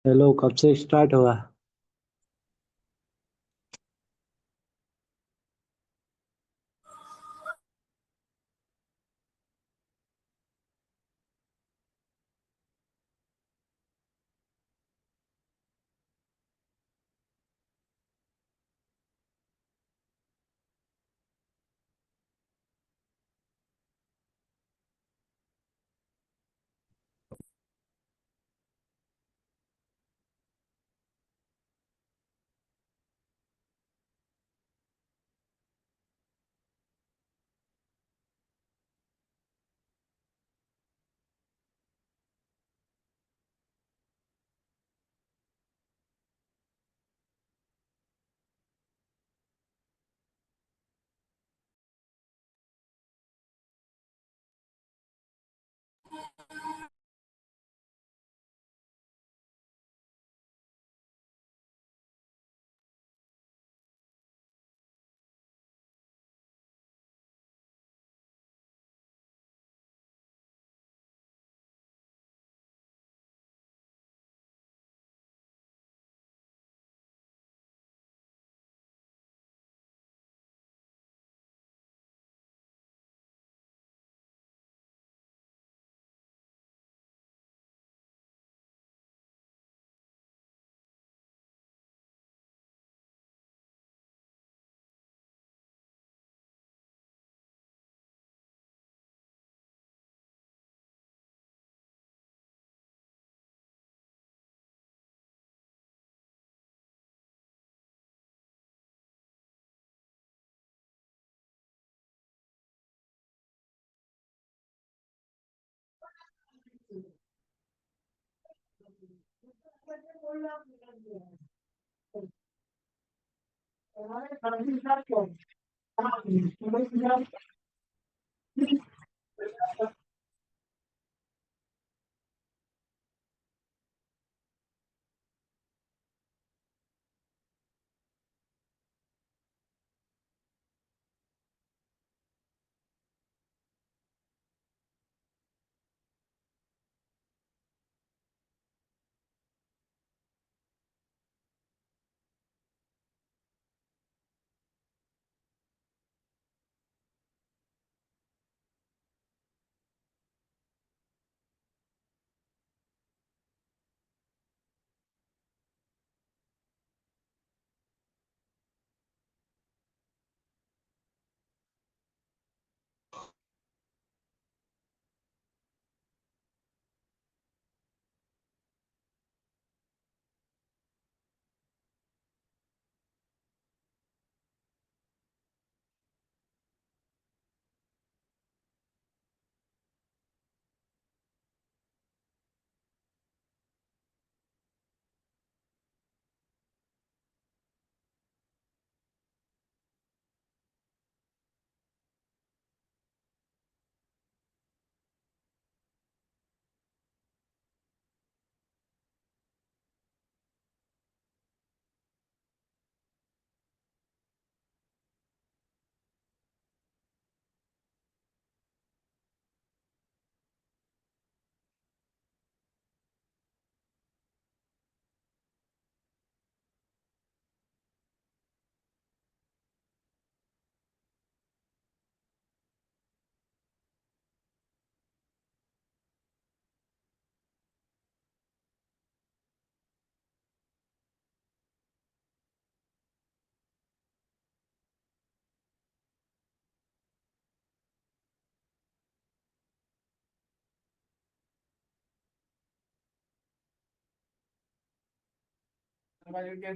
Hello, कब से start हुआ?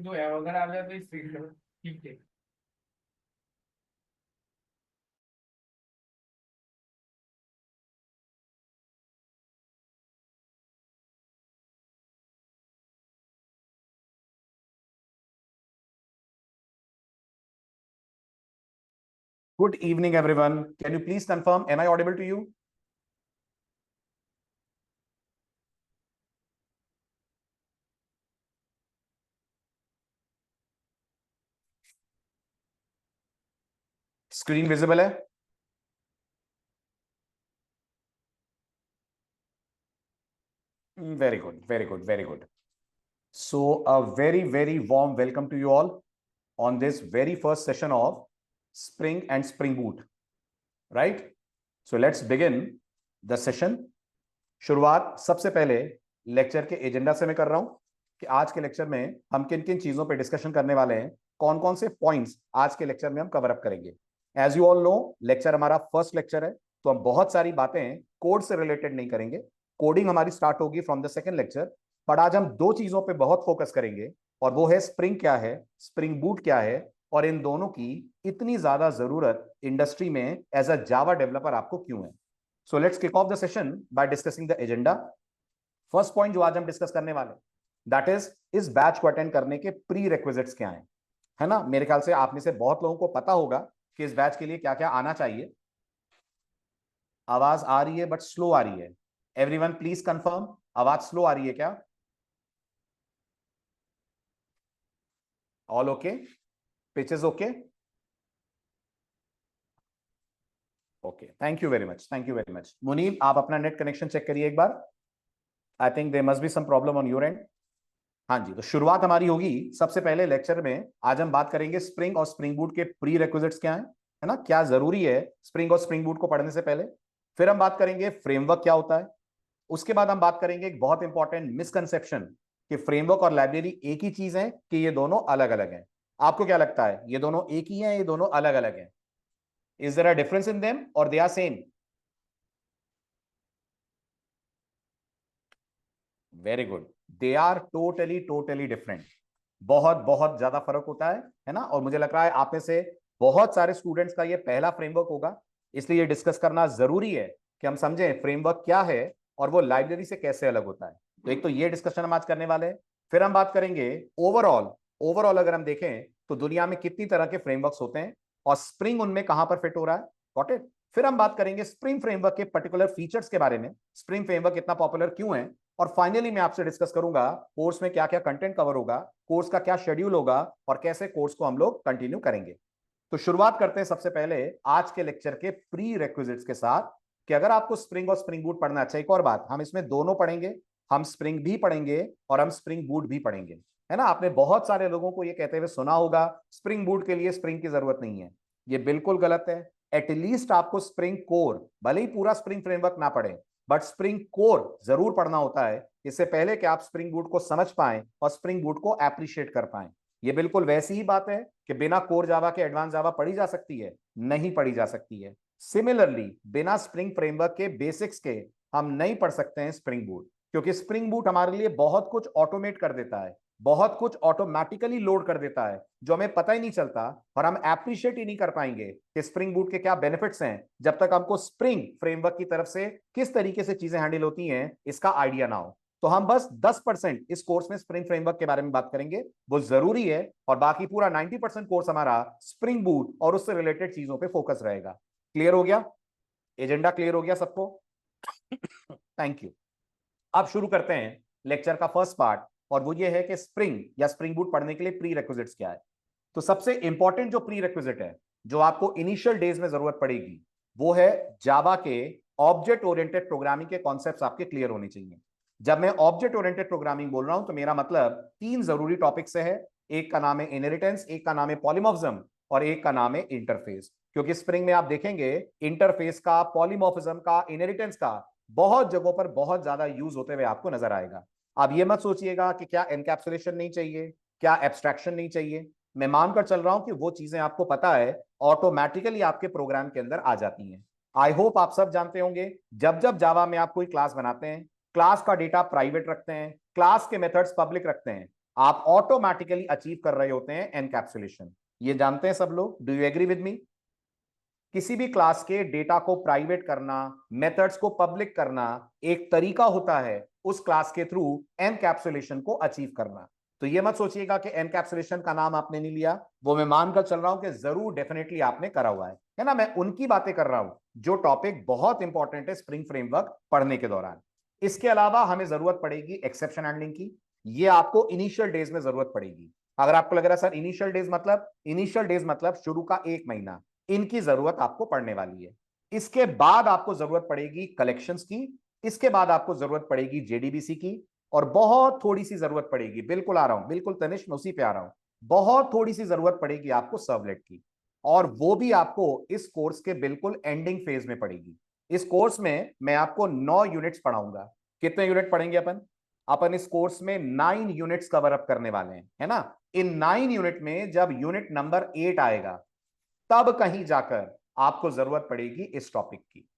जो है अगर आ जाए तो इस ठीक है। Good evening, everyone. Can you please confirm, am I audible to you? Screen visible है? Very good, very good, very good. So a very warm welcome to you all on this very first session of Spring and Spring Boot, right? So let's begin the session. शुरुआत सबसे पहले lecture के agenda से मैं कर रहा हूं कि आज के लेक्चर में हम किन किन चीजों पे डिस्कशन करने वाले हैं, कौन कौन से पॉइंट्स आज के लेक्चर में हम कवर अप करेंगे। As you all know, lecture हमारा फर्स्ट लेक्चर है, तो हम बहुत सारी बातें कोड से रिलेटेड नहीं करेंगे। कोडिंग हमारी स्टार्ट होगी from the second lecture, but आज हम दो चीजों पे बहुत फोकस करेंगे, और वो है स्प्रिंग क्या है, स्प्रिंग बूट क्या है, और इन दोनों की इतनी ज्यादा जरूरत इंडस्ट्री में एज अ जावा डेवलपर आपको क्यों है। So let's kick off the session by discussing the agenda. First point जो आज हम डिस्कस करने वाले, दैट इज इस बैच को अटेंड करने के प्री रिक्विजिट्स क्या हैं, है ना। मेरे ख्याल से आप में से बहुत लोगों को पता होगा कि इस बैच के लिए क्या क्या आना चाहिए। आवाज आ रही है बट स्लो आ रही है। एवरीवन प्लीज कंफर्म, आवाज स्लो आ रही है क्या? All okay? Pitch is okay? Okay, thank you very much, thank you very much. Munib, आप अपना नेट कनेक्शन चेक करिए एक बार। I think there must be some problem on your end. हाँ जी, तो शुरुआत हमारी होगी सबसे पहले लेक्चर में। आज हम बात करेंगे स्प्रिंग और स्प्रिंग बूट के प्री रिक्विजिट्स क्या है ना, क्या जरूरी है स्प्रिंग और स्प्रिंग बूट को पढ़ने से पहले। फिर हम बात करेंगे फ्रेमवर्क क्या होता है। उसके बाद हम बात करेंगे एक बहुत इंपॉर्टेंट मिसकंसेप्शन कि फ्रेमवर्क और लाइब्रेरी एक ही चीज है कि ये दोनों अलग अलग हैं। आपको क्या लगता है, ये दोनों एक ही हैं, ये दोनों अलग अलग हैं? Is there a difference in them और they are same? Very good, they are totally different. बहुत बहुत ज्यादा फर्क होता है ना। और मुझे लग रहा है आप में से बहुत सारे स्टूडेंट्स का ये पहला फ्रेमवर्क होगा, इसलिए डिस्कस करना जरूरी है कि हम समझें फ्रेमवर्क क्या है और वो लाइब्रेरी से कैसे अलग होता है। तो एक तो ये डिस्कशन हम आज करने वाले हैं। फिर हम बात करेंगे ओवरऑल, ओवरऑल अगर हम देखें तो दुनिया में कितनी तरह के फ्रेमवर्क्स होते हैं और स्प्रिंग उनमें कहां पर फिट हो रहा है। Got it? फिर हम बात करेंगे स्प्रिंग फ्रेमवर्क के पर्टिकुलर फीचर्स के बारे में, स्प्रिंग फ्रेमवर्क इतना पॉपुलर क्यों है। और फाइनली मैं आपसे डिस्कस करूंगा कोर्स में क्या क्या कंटेंट कवर होगा, कोर्स का क्या शेड्यूल होगा और कैसे कोर्स को हम लोग कंटिन्यू करेंगे। तो शुरुआत करते हैं सबसे पहले आज के लेक्चर के प्री रिक्विजिट्स के साथ कि अगर आपको स्प्रिंग और स्प्रिंग बूट पढ़ना। अच्छा, एक और बात, हम इसमें दोनों पढ़ेंगे, हम स्प्रिंग भी पढ़ेंगे और हम स्प्रिंग बूट भी पढ़ेंगे, है ना। आपने बहुत सारे लोगों को ये कहते हुए सुना होगा स्प्रिंग बूट के लिए स्प्रिंग की जरूरत नहीं है। ये बिल्कुल गलत है। एटलीस्ट आपको स्प्रिंग कोर, भले ही पूरा स्प्रिंग फ्रेमवर्क ना पढ़े, बट स्प्रिंग कोर जरूर पढ़ना होता है, इससे पहले कि आप स्प्रिंग बूट को समझ पाएं और स्प्रिंग बूट को एप्रिशिएट कर पाएं। ये बिल्कुल वैसी ही बात है कि बिना कोर जावा के एडवांस जावा पढ़ी जा सकती है? नहीं पढ़ी जा सकती है। सिमिलरली बिना स्प्रिंग फ्रेमवर्क के बेसिक्स के हम नहीं पढ़ सकते हैं स्प्रिंग बूट, क्योंकि स्प्रिंग बूट हमारे लिए बहुत कुछ ऑटोमेट कर देता है, बहुत कुछ ऑटोमेटिकली लोड कर देता है जो हमें पता ही नहीं चलता, और हम एप्रिशिएट ही नहीं कर पाएंगे कि स्प्रिंग बूट के क्या बेनिफिट्स हैं जब तक हमको स्प्रिंग फ्रेमवर्क की तरफ से किस तरीके से चीजें हैंडल होती हैं इसका आइडिया ना हो। तो हम बस 10% इस कोर्स में स्प्रिंग फ्रेमवर्क के बारे में बात करेंगे, वो जरूरी है, और बाकी पूरा 90% कोर्स हमारा स्प्रिंग बूट और उससे रिलेटेड चीजों पे फोकस रहेगा। क्लियर हो गया? एजेंडा क्लियर हो गया सबको? Thank you. अब शुरू करते हैं लेक्चर का फर्स्ट पार्ट, और वो ये है कि स्प्रिंग या स्प्रिंग बूट पढ़ने के लिए प्री रिक्विजिट्स क्या है। तो सबसे इंपॉर्टेंट जो प्री रिक्विजिट है, जो आपको इनिशियल डेज में जरूरत पड़ेगी, वो है जावा के ऑब्जेक्ट ओरिएंटेड प्रोग्रामिंग के कॉन्सेप्ट्स आपके क्लियर होने चाहिए। जब मैं ऑब्जेक्ट ओरिएंटेड प्रोग्रामिंग बोल रहा हूं तो मेरा मतलब तीन जरूरी टॉपिक से है। एक का नाम है इनहेरिटेंस, एक का नाम है पॉलीमॉर्फिज्म, और एक का नाम है इंटरफेस। क्योंकि स्प्रिंग में आप देखेंगे इंटरफेस का, पॉलीमॉर्फिज्म का, इनहेरिटेंस का बहुत जगहों पर बहुत ज्यादा यूज होते हुए आपको नजर आएगा। आप ये मत सोचिएगा कि क्या एनकैप्सुलेशन नहीं चाहिए, क्या एब्स्ट्रैक्शन नहीं चाहिए। मैं मानकर चल रहा हूं कि वो चीजें आपको पता है, ऑटोमेटिकली आपके प्रोग्राम के अंदर आ जाती हैं। आई होप आप सब जानते होंगे, जब जब जावा में आप कोई क्लास बनाते हैं, क्लास का डेटा प्राइवेट रखते हैं, क्लास के मेथड्स पब्लिक रखते हैं, आप ऑटोमेटिकली अचीव कर रहे होते हैं एनकैप्सुलेशन। ये जानते हैं सब लोग? Do you agree with me? किसी भी क्लास के डेटा को प्राइवेट करना, मेथड्स को पब्लिक करना एक तरीका होता है उस क्लास के थ्रू एनकैप्सुलेशन को अचीव करना। तो ये मत सोचिएगा कि एनकैप्सुलेशन का नाम आपने नहीं लिया, वो मैं मानकर चल रहा हूं कि जरूर डेफिनेटली आपने करा हुआ है ना। मैं उनकी बातें कर रहा हूं जो टॉपिक बहुत इंपॉर्टेंट है स्प्रिंग फ्रेमवर्क पढ़ने के दौरान। इसके अलावा हमें जरूरत पड़ेगी एक्सेप्शन हैंडलिंग की। ये आपको इनिशियल डेज में जरूरत पड़ेगी। अगर आपको लग रहा है सर इनिशियल डेज मतलब शुरू का एक महीना, इनकी जरूरत आपको पड़ने वाली है। इसके बाद आपको जरूरत पड़ेगी कलेक्शंस की, इसके बाद आपको जरूरत पड़ेगी जेडीबीसी की, और बहुत थोड़ी सी जरूरत पड़ेगी, बिल्कुल आ रहा हूं, बिल्कुल तनिष्क मैं उसी पे आ रहा हूं, बहुत थोड़ी सी जरूरत पड़ेगी आपको सर्वलेट की, और वो भी आपको इस कोर्स के बिल्कुल एंडिंग फेज में पड़ेगी। इस कोर्स में मैं आपको 9 यूनिट्स पढ़ाऊंगा। कितने यूनिट पढ़ेंगे अपन? अपन इस कोर्स में 9 यूनिट्स कवर अप करने वाले हैं, है ना। इन 9 यूनिट में जब यूनिट नंबर 8 आएगा तब कहीं जाकर आपको जरूरत पड़ेगी इस टॉपिक की।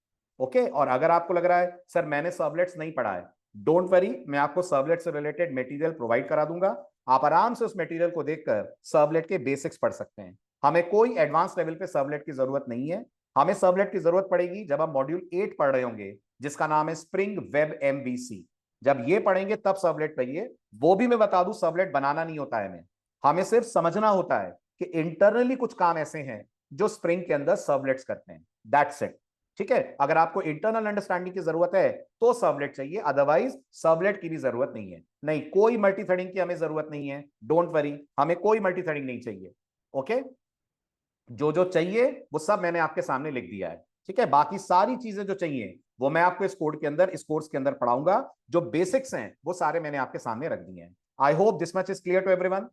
ओके, और अगर आपको लग रहा है सर मैंने सर्वलेट्स नहीं पढ़ा है, डोंट वरी, मैं आपको सर्वलेट से रिलेटेड मटेरियल प्रोवाइड करा दूंगा। आप आराम से उस मटेरियल को देखकर सर्वलेट के बेसिक्स पढ़ सकते हैं। हमें कोई एडवांस लेवल पे सर्वलेट की जरूरत नहीं है। हमें सर्वलेट की जरूरत पड़ेगी जब हम मॉड्यूल 8 पढ़ रहे होंगे, जिसका नाम है स्प्रिंग वेब एमवीसी। जब ये पढ़ेंगे तब सर्वलेट पढ़िए। वो भी मैं बता दूं, सर्वलेट बनाना नहीं होता है, हमें सिर्फ समझना होता है कि इंटरनली कुछ काम ऐसे हैं जो स्प्रिंग के अंदर सर्वलेट्स करते हैं, दैट्स इट। ठीक है, अगर आपको इंटरनल अंडरस्टैंडिंग की जरूरत है तो सर्वलेट चाहिए, अदरवाइज सर्वलेट की भी जरूरत नहीं है। नहीं, कोई मल्टी थ्रेडिंग की हमें जरूरत नहीं है, डोंट वरी, हमें कोई मल्टी थ्रेडिंग नहीं चाहिए। ओके, जो जो चाहिए वो सब मैंने आपके सामने लिख दिया है। ठीक है, बाकी सारी चीजें जो चाहिए वो मैं आपको इस कोड के अंदर, इस कोर्स के अंदर पढ़ाऊंगा। जो बेसिक्स हैं वो सारे मैंने आपके सामने रख दिए हैं। I hope this much is clear to everyone.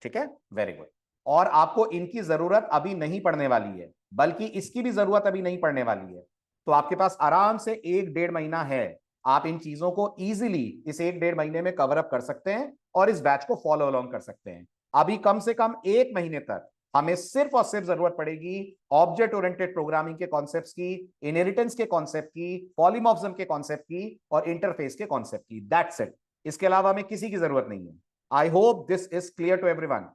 ठीक है, वेरी गुड। और आपको इनकी जरूरत अभी नहीं पड़ने वाली है, बल्कि इसकी भी जरूरत अभी नहीं पड़ने वाली है। तो आपके पास आराम से 1-1.5 महीना है, आप इन चीजों को इजीली इस 1-1.5 महीने में कवर अप कर सकते हैं और इस बैच को फॉलो अलोंग कर सकते हैं। अभी कम से कम 1 महीने तक हमें सिर्फ और सिर्फ जरूरत पड़ेगी ऑब्जेक्ट ओरिएंटेड प्रोग्रामिंग के कॉन्सेप्ट्स की, इनहेरिटेंस के कॉन्सेप्ट की, पॉलीमॉर्फिज्म के कॉन्सेप्ट की और इंटरफेस के कॉन्सेप्ट की, दैट्स इट। इसके अलावा हमें किसी की जरूरत नहीं है। I hope this is clear to everyone.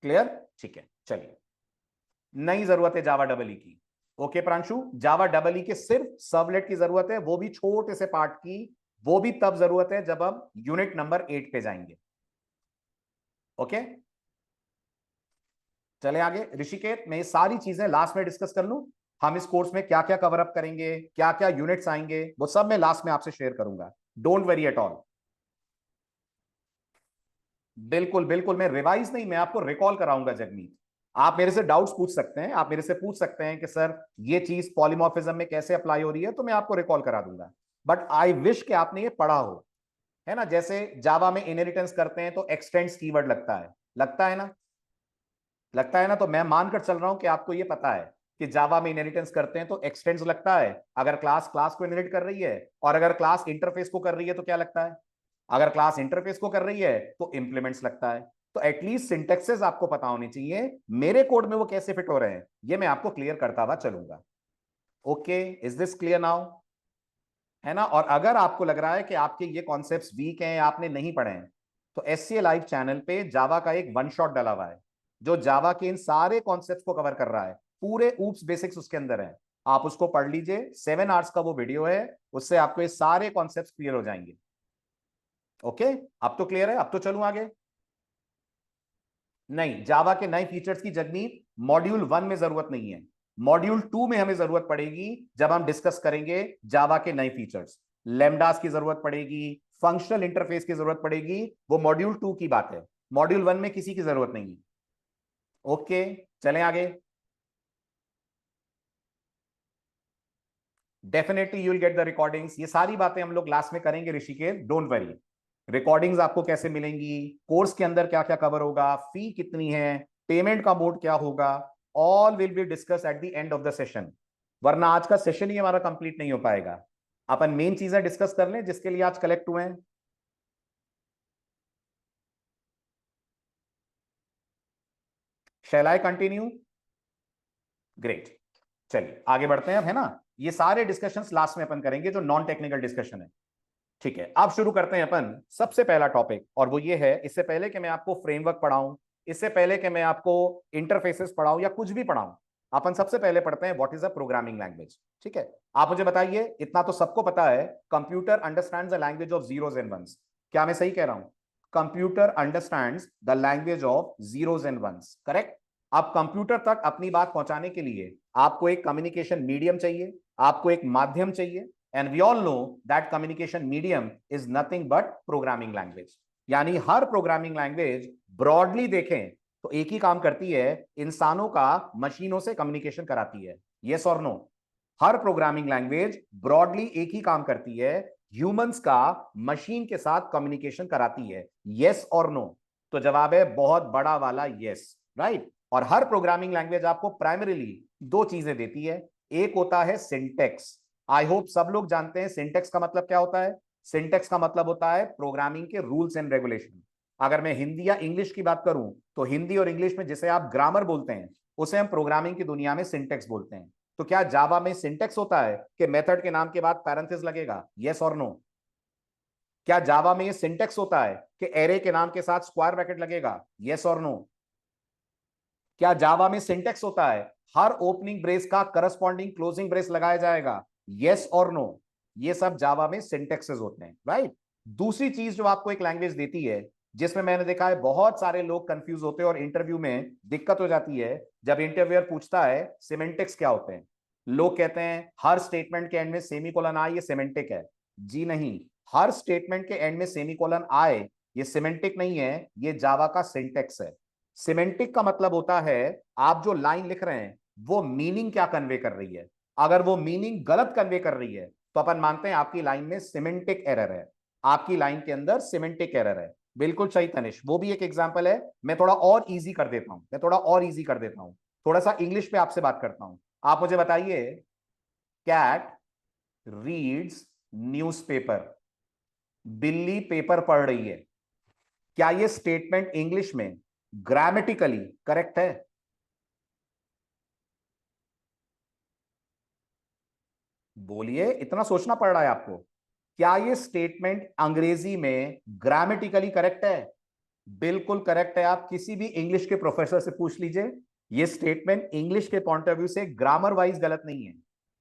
Clear? ठीक है, चलिए। नई जरूरत है जावा डबल ई की। ओके प्रांशु, जावा डबल ई के सिर्फ सर्वलेट की जरूरत है, वो भी छोटे से पार्ट की। वो भी तब जरूरत है जब हम यूनिट नंबर 8 पे जाएंगे। ओके, चले आगे। ऋषिकेत, मैं ये सारी चीजें लास्ट में डिस्कस कर लूं। हम इस कोर्स में क्या क्या कवर अप करेंगे, क्या क्या यूनिट्स आएंगे, वो सब मैं लास्ट में आपसे शेयर करूंगा, डोंट वरी एट ऑल। बिल्कुल बिल्कुल, मैं रिवाइज नहीं, मैं आपको रिकॉल कराऊंगा जगमीत। आप मेरे से डाउट्स पूछ सकते हैं, आप मेरे से पूछ सकते हैं कि सर ये चीज पॉलीमॉर्फिज्म में कैसे अप्लाई हो रही है, तो मैं आपको रिकॉल करा दूंगा। बट आई विश कि आपने ये पढ़ा हो, है ना। जैसे जावा में इनहेरिटेंस करते हैं तो एक्सटेंड्स कीवर्ड लगता है, लगता है ना, लगता है ना। तो मैं मानकर चल रहा हूं कि आपको ये पता है कि जावा में इनहेरिटेंस करते हैं तो एक्सटेंड्स लगता है, अगर क्लास क्लास को इनहेरिट कर रही है, और अगर क्लास इंटरफेस को कर रही है तो क्या लगता है? अगर क्लास इंटरफेस को कर रही है तो इंप्लीमेंट्स लगता है। तो एटलीस्ट सिंटेक्सेस आपको पता होनी चाहिए, मेरे कोड में वो कैसे फिट हो रहे हैं ये मैं आपको क्लियर करता हुआ चलूंगा। Okay, is this clear now? है ना। और अगर आपको लग रहा है कि आपके ये कॉन्सेप्ट्स वीक हैं, आपने नहीं पढ़े हैं, तो SCA लाइव चैनल पे जावा का एक वन शॉट डला हुआ है जो जावा के इन सारे कॉन्सेप्ट्स को कवर कर रहा है, पूरे ऊप्स बेसिक्स उसके अंदर है। आप उसको पढ़ लीजिए, 7 आवर्स का वो वीडियो है, उससे आपको ये सारे कॉन्सेप्ट्स क्लियर हो जाएंगे। ओके, अब तो क्लियर है, अब तो चलूं आगे। नहीं, जावा के नए फीचर्स की जगमीत मॉड्यूल 1 में जरूरत नहीं है, मॉड्यूल 2 में हमें जरूरत पड़ेगी जब हम डिस्कस करेंगे जावा के नए फीचर्स। लेमडास की जरूरत पड़ेगी, फंक्शनल इंटरफेस की जरूरत पड़ेगी, वो मॉड्यूल 2 की बात है, मॉड्यूल 1 में किसी की जरूरत नहीं है। ओके, चलें आगे। Definitely you will get the recordings, ये सारी बातें हम लोग लास्ट में करेंगे ऋषिकेश, डोंट वरी। रिकॉर्डिंग्स आपको कैसे मिलेंगी, कोर्स के अंदर क्या क्या कवर होगा, फी कितनी है, पेमेंट का मोड क्या होगा, all will be discuss at the end of the session. वरना आज का सेशन ही हमारा कंप्लीट नहीं हो पाएगा। अपन मेन चीजें डिस्कस कर लें जिसके लिए आज कलेक्ट हुए हैं। शैल आई कंटिन्यू? ग्रेट, चलिए आगे बढ़ते हैं अब, है ना। ये सारे डिस्कशंस लास्ट में अपन करेंगे जो नॉन टेक्निकल डिस्कशन है। ठीक है, अब शुरू करते हैं अपन सबसे पहला टॉपिक, और वो ये है, इससे पहले कि मैं आपको फ्रेमवर्क पढ़ाऊं, इससे पहले कि मैं आपको इंटरफेसेस पढ़ाऊं या कुछ भी पढ़ाऊं, अपन सबसे पहले पढ़ते हैं what is a programming language. ठीक है, आप मुझे बताइए, इतना तो सबको पता है, computer understands the language of zeros and ones. क्या मैं सही कह रहा हूं? Computer understands the language of zeros and ones, correct. अब कंप्यूटर तक अपनी बात पहुंचाने के लिए आपको एक कम्युनिकेशन मीडियम चाहिए, आपको एक माध्यम चाहिए, and we all know that communication medium is nothing but programming language. यानी हर प्रोग्रामिंग लैंग्वेज ब्रॉडली देखें तो एक ही काम करती है, इंसानों का मशीनों से कम्युनिकेशन कराती है। यस और नो? हर प्रोग्रामिंग लैंग्वेज ब्रॉडली एक ही काम करती है, ह्यूमंस का मशीन के साथ कम्युनिकेशन कराती है। यस और नो? तो जवाब है बहुत बड़ा वाला यस, राइट। और हर प्रोग्रामिंग लैंग्वेज आपको प्राइमरीली दो चीजें देती है। एक होता है सिंटेक्स। आई होप सब लोग जानते हैं सिंटेक्स का मतलब क्या होता है। सिंटेक्स का मतलब होता है प्रोग्रामिंग के रूल्स एंड रेगुलेशन। अगर मैं हिंदी या इंग्लिश की बात करूं तो हिंदी और इंग्लिश में जिसे आप ग्रामर बोलते हैं उसे हम प्रोग्रामिंग की दुनिया में सिंटेक्स बोलते हैं। तो क्या जावा में सिंटेक्स होता है कि मेथड के नाम के बाद पैरेंथेसिस लगेगा? यस और नो? क्या जावा में ये सिंटेक्स होता है कि एरे के नाम के साथ स्क्वायर ब्रैकेट लगेगा? यस और नो? क्या जावा में सिंटेक्स होता है हर ओपनिंग ब्रेस का करस्पॉन्डिंग क्लोजिंग ब्रेस लगाया जाएगा? यस और नो? ये सब जावा में सिंटेक्सेस होते हैं, राइट। दूसरी चीज जो आपको एक लैंग्वेज देती है, जिसमें मैंने देखा है बहुत सारे लोग कंफ्यूज होते हैं और इंटरव्यू में दिक्कत हो जाती है जब इंटरव्यूअर पूछता है सिमेंटिक्स क्या होते हैं। लोग कहते हैं हर स्टेटमेंट के एंड में सेमीकोलन आए ये सिमेंटिक है। जी नहीं, हर स्टेटमेंट के एंड में सेमीकोलन आए ये सिमेंटिक नहीं है, ये जावा का सिंटेक्स है। सिमेंटिक का मतलब होता है आप जो लाइन लिख रहे हैं वो मीनिंग क्या कन्वे कर रही है। अगर वो मीनिंग गलत कन्वे कर रही है तो अपन मानते हैं आपकी लाइन में सिमेंटिक एरर है, आपकी लाइन के अंदर सिमेंटिक एरर है। बिल्कुल सही तनिष, वो भी एक एग्जांपल है। मैं थोड़ा और इजी कर देता हूं, थोड़ा सा इंग्लिश पे आपसे बात करता हूं। आप मुझे बताइए, कैट रीड्स न्यूज़पेपर, बिल्ली पेपर पढ़ रही है, क्या ये स्टेटमेंट इंग्लिश में ग्रामेटिकली करेक्ट है? बोलिए, इतना सोचना पड़ रहा है आपको। क्या ये स्टेटमेंट अंग्रेजी में ग्रामेटिकली करेक्ट है? बिल्कुल करेक्ट है। आप किसी भी इंग्लिश के प्रोफेसर से पूछ लीजिए, ये स्टेटमेंट इंग्लिश के पॉइंट ऑफ व्यू से ग्रामर वाइज गलत नहीं है।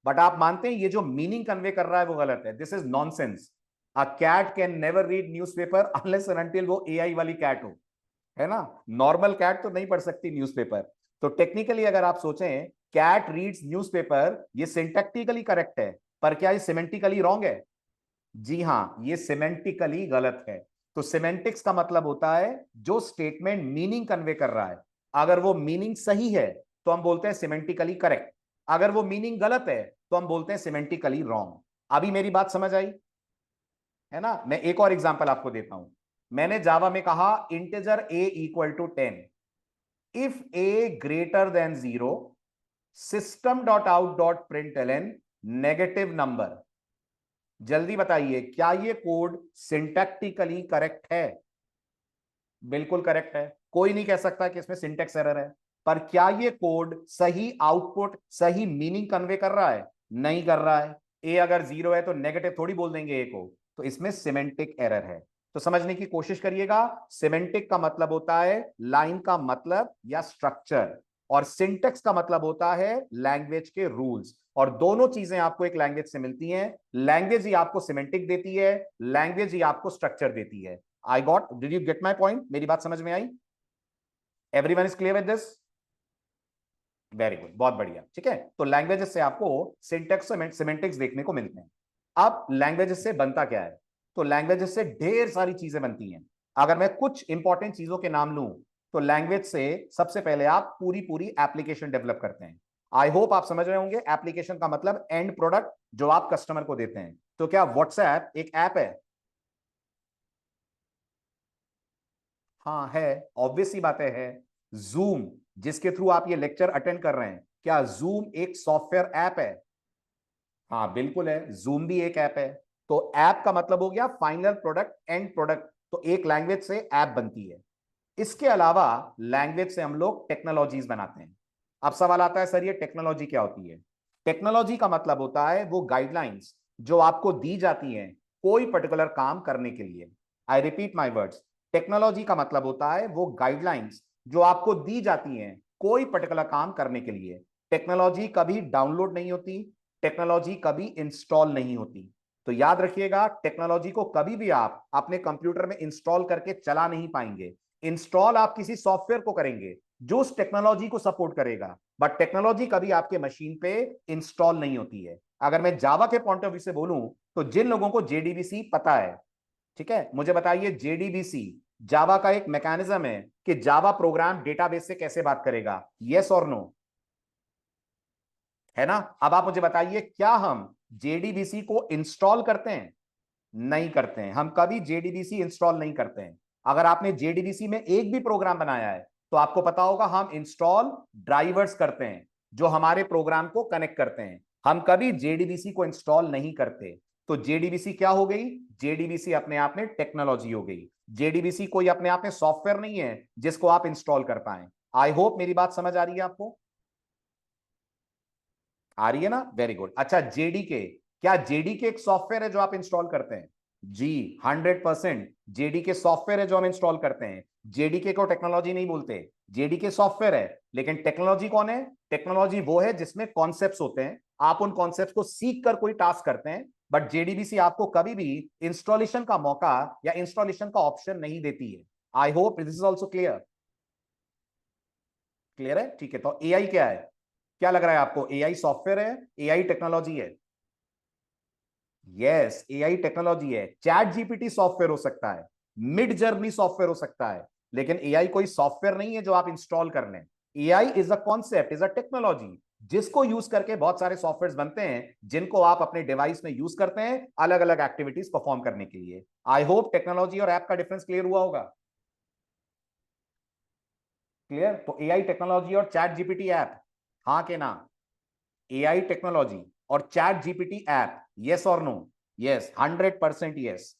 बट आप मानते हैं ये जो मीनिंग कन्वे कर रहा है वो गलत है। This is nonsense. A cat can never read newspaper unless and until वो एआई वाली कैट हो, है ना। नॉर्मल कैट तो नहीं पढ़ सकती न्यूज़पेपर। तो टेक्निकली अगर आप सोचें कैट रीड्स न्यूज़पेपर, ये सिंटैक्टिकली करेक्ट है, पर क्या ये सिमेंटिकली रॉन्ग है? जी हां, ये सिमेंटिकली गलत है। तो सिमेंटिक्स का मतलब होता है जो स्टेटमेंट मीनिंग कन्वे कर रहा है, अगर वो मीनिंग सही है तो हम बोलते हैं सिमेंटिकली करेक्ट, अगर वो मीनिंग गलत है तो हम बोलते हैं सिमेंटिकली रॉन्ग। अभी मेरी बात समझ आई है ना। मैं एक और एग्जांपल आपको देता हूं। मैंने जावा में कहा integer a equal to 10, if a greater than 0 system dot out dot println negative number. जल्दी बताइए क्या ये कोड सिंटैक्टिकली करेक्ट है? बिल्कुल करेक्ट है, कोई नहीं कह सकता कि इसमें सिंटेक्स एरर है। पर क्या ये कोड सही आउटपुट सही मीनिंग कन्वे कर रहा है? नहीं कर रहा है। ए अगर 0 है तो नेगेटिव थोड़ी बोल देंगे ए को, तो इसमें सिमेंटिक एरर है। तो समझने की कोशिश करिएगा, सिमेंटिक का मतलब होता है लाइन का मतलब या स्ट्रक्चर, और सिंटेक्स का मतलब होता है लैंग्वेज के रूल्स। और दोनों चीजें आपको एक लैंग्वेज से मिलती हैं। लैंग्वेज ही आपको सिमेंटिक देती है, लैंग्वेज ही आपको स्ट्रक्चर देती है। I got, did you get my point? मेरी बात समझ में आई? Everyone is clear with this? Very good, बहुत बढ़िया। ठीक है, तो लैंग्वेजेस से आपको सिंटेक्स सिमेंटिक्स देखने को मिलते हैं। अब लैंग्वेजेस से बनता क्या है? तो लैंग्वेजेस से ढेर सारी चीजें बनती हैं। अगर मैं कुछ इंपॉर्टेंट चीजों के नाम लूं तो लैंग्वेज से सबसे पहले आप पूरी पूरी एप्लीकेशन डेवलप करते हैं। आई होप आप समझ रहे होंगे, एप्लीकेशन का मतलब एंड प्रोडक्ट जो आप कस्टमर को देते हैं। तो क्या व्हाट्सएप एक ऐप है? हाँ है, ऑब्वियस सी बातें है। जूम जिसके थ्रू आप ये लेक्चर अटेंड कर रहे हैं, क्या जूम एक सॉफ्टवेयर ऐप है? हाँ बिल्कुल है, जूम भी एक ऐप है। तो ऐप का मतलब हो गया फाइनल प्रोडक्ट, एंड प्रोडक्ट। तो एक लैंग्वेज से ऐप बनती है। इसके अलावा लैंग्वेज से हम लोग टेक्नोलॉजीज बनाते हैं। अब सवाल आता है सर ये टेक्नोलॉजी क्या होती है? टेक्नोलॉजी का मतलब होता है वो गाइडलाइंस जो आपको दी जाती हैं कोई पर्टिकुलर काम करने के लिए। I repeat my words, technology का मतलब होता है वो गाइडलाइंस जो आपको दी जाती हैं कोई पर्टिकुलर काम करने के लिए। टेक्नोलॉजी कभी डाउनलोड नहीं होती, टेक्नोलॉजी कभी इंस्टॉल नहीं होती। तो याद रखिएगा, टेक्नोलॉजी को कभी भी आप अपने कंप्यूटर में इंस्टॉल करके चला नहीं पाएंगे। इंस्टॉल आप किसी सॉफ्टवेयर को करेंगे जो उस टेक्नोलॉजी को सपोर्ट करेगा, बट टेक्नोलॉजी कभी आपके मशीन पे इंस्टॉल नहीं होती है। अगर मैं जावा के पॉइंट ऑफ व्यू से बोलूं तो जिन लोगों को जेडीबीसी पता है, ठीक है, मुझे बताइए जेडीबीसी जावा का एक मैकेनिज्म है कि जावा प्रोग्राम डेटाबेस से कैसे बात करेगा। यस और नो? है ना। अब आप मुझे बताइए, क्या हम जेडीबीसी को इंस्टॉल करते हैं? नहीं करते हैं, हम कभी जेडीबीसी इंस्टॉल नहीं करते हैं। अगर आपने जेडीबीसी में एक भी प्रोग्राम बनाया है तो आपको पता होगा हम इंस्टॉल ड्राइवर्स करते हैं जो हमारे प्रोग्राम को कनेक्ट करते हैं। हम कभी जेडीबीसी को इंस्टॉल नहीं करते। तो जेडीबीसी क्या हो गई? जेडीबीसी अपने आप में टेक्नोलॉजी हो गई। जेडीबीसी कोई अपने आप में सॉफ्टवेयर नहीं है जिसको आप इंस्टॉल कर पाए। आई होप मेरी बात समझ आ रही है आपको। आ रही है ना? Very good. अच्छा, जेडीके, क्या जेडीके एक सॉफ्टवेयर है जो आप इंस्टॉल करते हैं? जी, 100% जेडीके सॉफ्टवेयर है जो हम इंस्टॉल करते हैं। जेडीके को टेक्नोलॉजी नहीं बोलते, जेडीके सॉफ्टवेयर है। लेकिन टेक्नोलॉजी कौन है? टेक्नोलॉजी वो है जिसमें कॉन्सेप्ट्स होते हैं, आप उन कॉन्सेप्ट्स को सीख कर कोई टास्क करते हैं। बट जेडीबीसी आपको कभी भी इंस्टॉलेशन का मौका या इंस्टॉलेशन का ऑप्शन नहीं देती है। I hope this is also clear. Clear है? ठीक है। तो एआई क्या है? क्या लग रहा है आपको? एआई सॉफ्टवेयर है, एआई टेक्नोलॉजी है? यस, एआई टेक्नोलॉजी है। चैट जीपीटी सॉफ्टवेयर हो सकता है, मिड जर्नी सॉफ्टवेयर हो सकता है, लेकिन एआई कोई सॉफ्टवेयर नहीं है जो आप इंस्टॉल कर लें। AI is a concept, is a technology, जिसको यूज करके बहुत सारे सॉफ्टवेयर बनते हैं जिनको आप अपने डिवाइस में यूज करते हैं अलग अलग एक्टिविटीज परफॉर्म करने के लिए। आई होप टेक्नोलॉजी और ऐप का डिफरेंस क्लियर हुआ होगा। क्लियर? तो एआई टेक्नोलॉजी और चैट जीपीटी ऐप, हाँ के ना? एआई टेक्नोलॉजी और चैट जीपीटी ऐप, यस और no? Yes, 100% yes.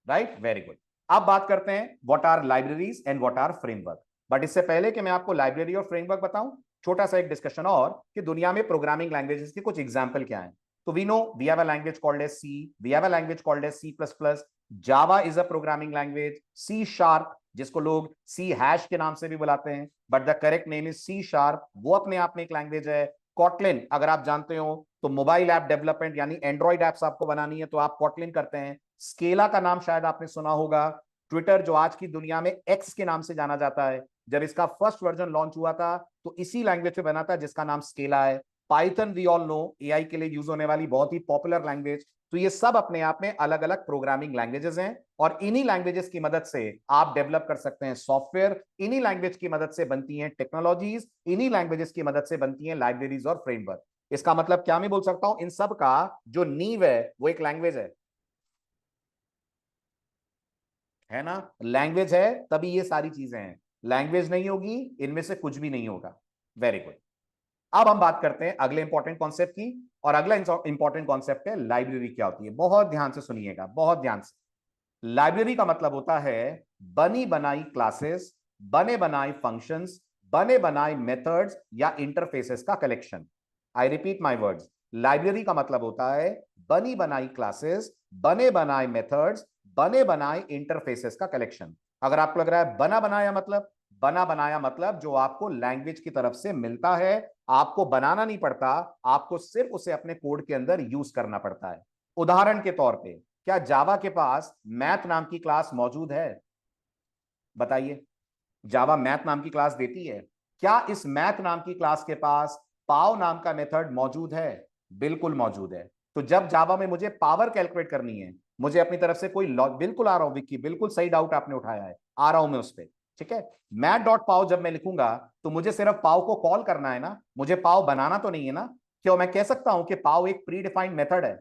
Right, very good. अब बात करते हैं what are libraries and what are framework. But इससे पहले कि मैं आपको लाइब्रेरी और फ्रेमवर्क बताऊं, छोटा सा एक डिस्कशन और कि दुनिया में प्रोग्रामिंग लैंग्वेजेस के कुछ एग्जाम्पल क्या हैं। तो we know we have a language called as C, we have a language called as C plus plus, Java is a programming language, C sharp जिसको लोग सी हैश के नाम से भी बुलाते हैं, but the correct name is C sharp, वो अपने आप में एक लैंग्वेज है। कॉटलिन अगर आप जानते हो तो मोबाइल ऐप डेवलपमेंट यानी एंड्रॉइड ऐप्स आपको बनानी है तो आप कॉटलिन करते हैं। स्केला का नाम शायद आपने सुना होगा। ट्विटर जो आज की दुनिया में एक्स के नाम से जाना जाता है, जब इसका फर्स्ट वर्जन लॉन्च हुआ था तो इसी लैंग्वेज पे बना था जिसका नाम स्केला है। Python we all know, AI के लिए यूज होने वाली बहुत ही पॉपुलर लैंग्वेज। तो ये सब अपने आप में अलग अलग प्रोग्रामिंग लैंग्वेजेस हैं और इन्हीं लैंग्वेजेस की मदद से आप डेवलप कर सकते हैं सॉफ्टवेयर, इन्हीं लैंग्वेज की मदद से बनती हैं टेक्नोलॉजीज, इन्हीं लैंग्वेजेस की मदद से बनती हैं लाइब्रेरीज और फ्रेमवर्क। इसका मतलब क्या मैं बोल सकता हूं, इन सब का जो नींव है वो एक लैंग्वेज है ना? लैंग्वेज है तभी ये सारी चीजें हैं, लैंग्वेज नहीं होगी इनमें से कुछ भी नहीं होगा। Very good. अब हम बात करते हैं अगले इंपॉर्टेंट कॉन्सेप्ट की, और अगला इंपॉर्टेंट कॉन्सेप्ट है लाइब्रेरी क्या होती है। बहुत ध्यान से सुनिएगा, बहुत ध्यान से। लाइब्रेरी का मतलब होता है बनी बनाई क्लासेस, बने बनाए फंक्शंस, बने बनाए मेथड्स या इंटरफेसेस का collection. I repeat my words, library का मतलब होता है बनी बनाई क्लासेस, बने बनाए मेथड्स, बने बनाए इंटरफेसेस का कलेक्शन। अगर आपको लग रहा है बना बनाया मतलब, बना बनाया मतलब जो आपको लैंग्वेज की तरफ से मिलता है, आपको बनाना नहीं पड़ता, आपको सिर्फ उसे अपने कोड के अंदर यूज करना पड़ता है। उदाहरण के तौर पे, क्या जावा के पास मैथ नाम की क्लास मौजूद है? बताइए, जावा मैथ नाम की क्लास देती है? क्या इस मैथ नाम की क्लास के पास पाव नाम का मेथड मौजूद है? बिल्कुल मौजूद है। तो जब जावा में मुझे पावर कैलकुलेट करनी है, मुझे अपनी तरफ से कोई बिल्कुल आ रहा हूं विक्की, बिल्कुल सही डाउट आपने उठाया है, आ रहा हूं मैं उस पर। ठीक है, मैथ डॉट पाव जब मैं लिखूंगा तो मुझे सिर्फ पाव को कॉल करना है ना, मुझे पाव बनाना तो नहीं है ना। क्यों मैं कह सकता हूं कि पाव एक प्री डिफाइंड मेथड है?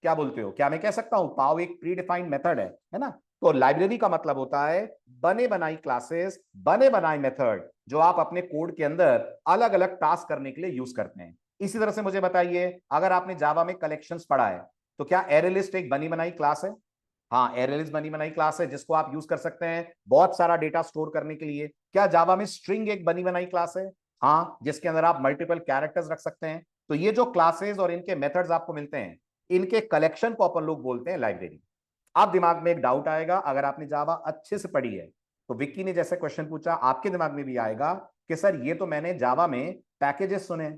क्या बोलते हो, क्या मैं कह सकता हूं पाव एक प्री डिफाइंड मेथड है ना? तो लाइब्रेरी का मतलब होता है बने बनाई क्लासेस, बने बनाए मेथड जो आप अपने कोड के अंदर अलग अलग टास्क करने के लिए यूज करते हैं। इसी तरह से मुझे बताइए, अगर आपने जावा में कलेक्शंस पढ़ा है तो क्या एरे लिस्ट एक बनी बनाई क्लास है? हाँ, एरे लिस्ट बनी बनाई क्लास है जिसको आप यूज कर सकते हैं बहुत सारा डेटा स्टोर करने के लिए। क्या जावा में स्ट्रिंग एक बनी बनाई क्लास है? हाँ, जिसके अंदर आप मल्टीपल कैरेक्टर्स रख सकते हैं। तो ये जो क्लासेस और इनके मेथड्स आपको मिलते हैं, इनके कलेक्शन को अपन लोग बोलते हैं लाइब्रेरी। आप दिमाग में एक डाउट आएगा, अगर आपने जावा अच्छे से पढ़ी है तो विक्की ने जैसे क्वेश्चन पूछा आपके दिमाग में भी आएगा कि सर ये तो मैंने जावा में पैकेजेस सुने,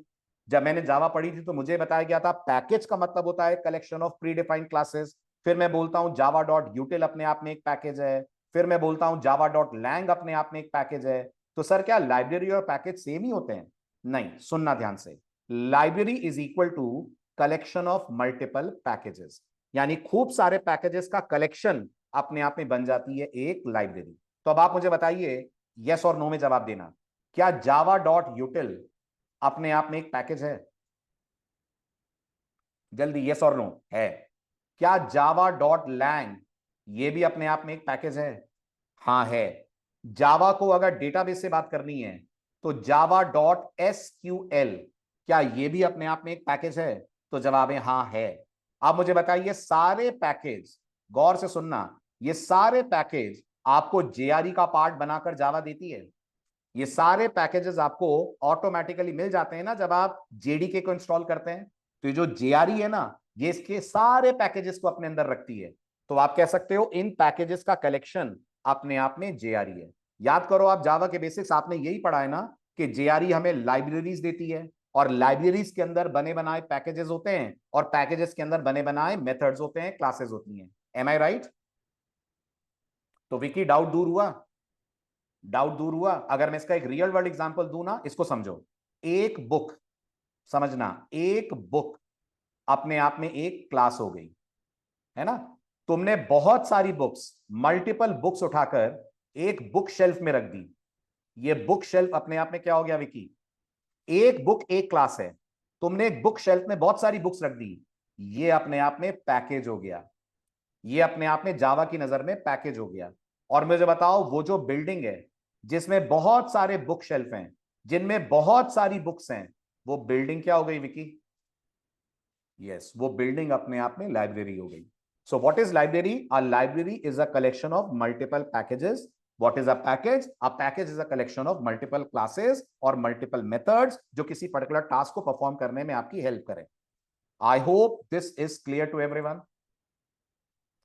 जब मैंने जावा पढ़ी थी तो मुझे बताया गया था पैकेज का मतलब होता है collection of pre defined classes. फिर मैं बोलता हूं जावा डॉट यूटिल अपने आप में एक पैकेज है, फिर मैं बोलता हूं जावा डॉट लैंग अपने आप में एक पैकेज है। तो सर क्या लाइब्रेरी और पैकेज सेम ही होते हैं? नहीं, सुनना ध्यान से। Library is equal to collection of multiple packages, यानी खूब सारे पैकेजेस का कलेक्शन अपने आप में बन जाती है एक लाइब्रेरी। तो अब आप मुझे बताइए, यस और नो में जवाब देना, क्या जावा डॉट यूटिल अपने आप में एक पैकेज है? जल्दी, यस और नो है। क्या जावा डॉट लैंग ये भी अपने आप में एक पैकेज है? हाँ है। जावा को अगर डेटाबेस से बात करनी है तो जावा डॉट एसक्यूएल, क्या ये भी अपने आप में एक पैकेज है? तो जवाब है हाँ है। आप मुझे बताइए, सारे पैकेज, गौर से सुनना, ये सारे पैकेज आपको जेआरई का पार्ट बनाकर जावा देती है? ये सारे पैकेजेस आपको ऑटोमेटिकली मिल जाते हैं ना जब आप जेडीके को इंस्टॉल करते हैं? तो ये जो जेआरई है ना, ये इसके सारे पैकेजेस को अपने अंदर रखती है। तो आप कह सकते हो इन पैकेजेस का कलेक्शन अपने आप में जेआरई है। याद करो, आप जावा के बेसिक्स आपने यही पढ़ा है ना कि जेआरई हमें लाइब्रेरीज देती है, और लाइब्रेरीज के अंदर बने बनाए पैकेजेस होते हैं, और पैकेजेस के अंदर बने बनाए मेथड्स होते हैं, क्लासेस होती हैं। एम आई राइट? तो विकी, डाउट दूर हुआ? डाउट दूर हुआ? अगर मैं इसका एक रियल वर्ल्ड एग्जांपल दूं ना, इसको समझो। एक बुक, समझना, एक बुक अपने आप में एक क्लास हो गई, है ना? तुमने बहुत सारी बुक्स, मल्टीपल बुक्स उठाकर एक बुक शेल्फ में रख दी। ये बुक शेल्फ अपने आप में क्या हो गया विकी? एक बुक एक क्लास है। तुमने एक बुक शेल्फ में बहुत सारी बुक्स रख दी, ये अपने आप में पैकेज हो गया। ये अपने आप में जावा की नजर में पैकेज हो गया। और मुझे बताओ, वो जो बिल्डिंग है जिसमें बहुत सारे बुक शेल्फ हैं, जिनमें बहुत सारी बुक्स हैं, वो बिल्डिंग क्या हो गई विकी? यस, वो बिल्डिंग अपने आप में लाइब्रेरी हो गई। So what is library? A library is a collection of multiple packages. What is a package? A package is a collection of multiple classes और मल्टीपल मेथड्स जो किसी पर्टिकुलर टास्क को परफॉर्म करने में आपकी हेल्प करें। I hope this is clear to everyone.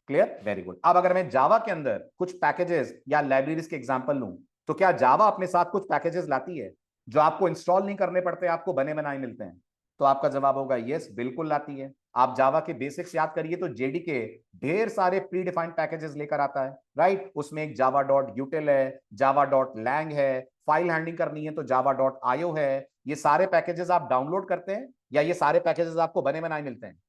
Clear? Very good. अब अगर मैं जावा के अंदर कुछ पैकेजेस या लाइब्रेरीज के एग्जांपल लूं, तो क्या जावा अपने साथ कुछ पैकेजेस लाती है जो आपको इंस्टॉल नहीं करने पड़ते, आपको बने बनाए मिलते हैं? तो आपका जवाब होगा यस, बिल्कुल लाती है। आप जावा के बेसिक्स याद करिए तो जेडीके ढेर सारे प्री डिफाइंड पैकेजेस लेकर आता है, राइट? उसमें एक जावा डॉट यूटिल है, जावा डॉट लैंग है, फाइल हैंडलिंग करनी है तो जावा डॉट आईओ है। ये सारे पैकेजेस आप डाउनलोड करते हैं या ये सारे पैकेजेस आपको बने बनाए मिलते हैं?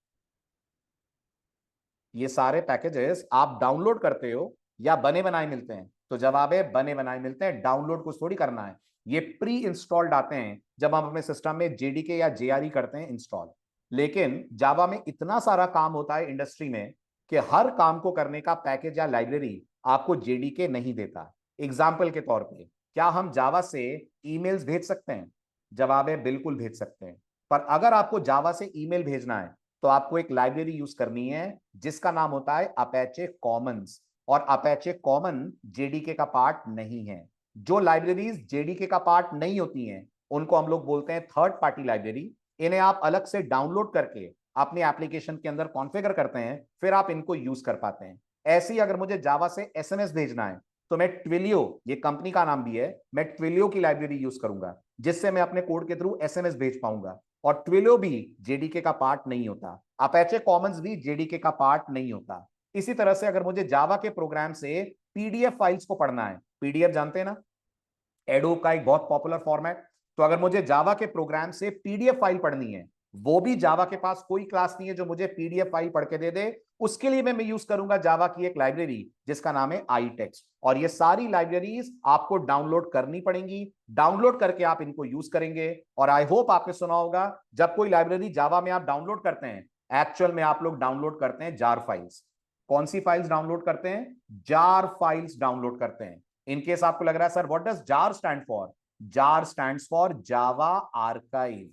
ये सारे पैकेजेस आप डाउनलोड करते हो या बने बनाए मिलते हैं? तो जवाब है बने बनाए मिलते हैं। डाउनलोड कुछ थोड़ी करना है, ये प्री इंस्टॉल्ड आते हैं जब हम अपने सिस्टम में जेडीके या जेआरई करते हैं इंस्टॉल। लेकिन जावा में इतना सारा काम होता है इंडस्ट्री में कि हर काम को करने का पैकेज या लाइब्रेरी आपको जेडीके नहीं देता। एग्जाम्पल के तौर पे, क्या हम जावा से ईमेल्स भेज सकते हैं? जवाब है बिल्कुल भेज सकते हैं। पर अगर आपको जावा से ईमेल भेजना है तो आपको एक लाइब्रेरी यूज करनी है जिसका नाम होता है अपेचे कॉमन्स। और अपेचे कॉमन जेडीके का पार्ट नहीं है। जो लाइब्रेरीज जेडीके का पार्ट नहीं होती हैं उनको हम लोग बोलते हैं थर्ड पार्टी लाइब्रेरी। इन्हें आप अलग से डाउनलोड करके अपने एप्लीकेशन के अंदर कॉन्फ़िगर करते हैं, फिर आप इनको यूज कर पाते हैं। ऐसे ही अगर मुझे जावा से एसएमएस भेजना है तो मैं ट्विलियो, ये कंपनी का नाम भी है, मैं ट्विलियो की लाइब्रेरी यूज करूंगा जिससे मैं अपने कोड के थ्रू एसएमएस भेज पाऊंगा। और ट्विलियो भी जेडीके का पार्ट नहीं होता, अपेचे कॉमन्स भी जेडीके का पार्ट नहीं होता। इसी तरह से अगर मुझे जावा के प्रोग्राम से पीडीएफ फाइल्स को पढ़ना है, पीडीएफ जानते हैं ना, एडोब का एक बहुत पॉपुलर फॉर्मेट, तो अगर मुझे जावा के प्रोग्राम से पीडीएफ फाइल पढ़नी है, वो भी जावा के पास कोई क्लास नहीं है जो मुझे पीडीएफ फाइल पढ़ के दे दे। उसके लिए मैं यूज करूंगा जावा की एक लाइब्रेरी जिसका नाम है आई टेक्स्ट। और ये सारी लाइब्रेरीज आपको डाउनलोड करनी पड़ेंगी, डाउनलोड करके आप इनको यूज करेंगे। और आई होप आपने सुना होगा, जब कोई लाइब्रेरी जावा में आप डाउनलोड करते हैं, एक्चुअल में आप लोग डाउनलोड करते हैं जार फाइल्स। कौन सी फाइल्स डाउनलोड करते हैं? जार फाइल्स डाउनलोड करते हैं। इनकेस आपको लग रहा है sir what does jar stand for, jar stands for Java archive.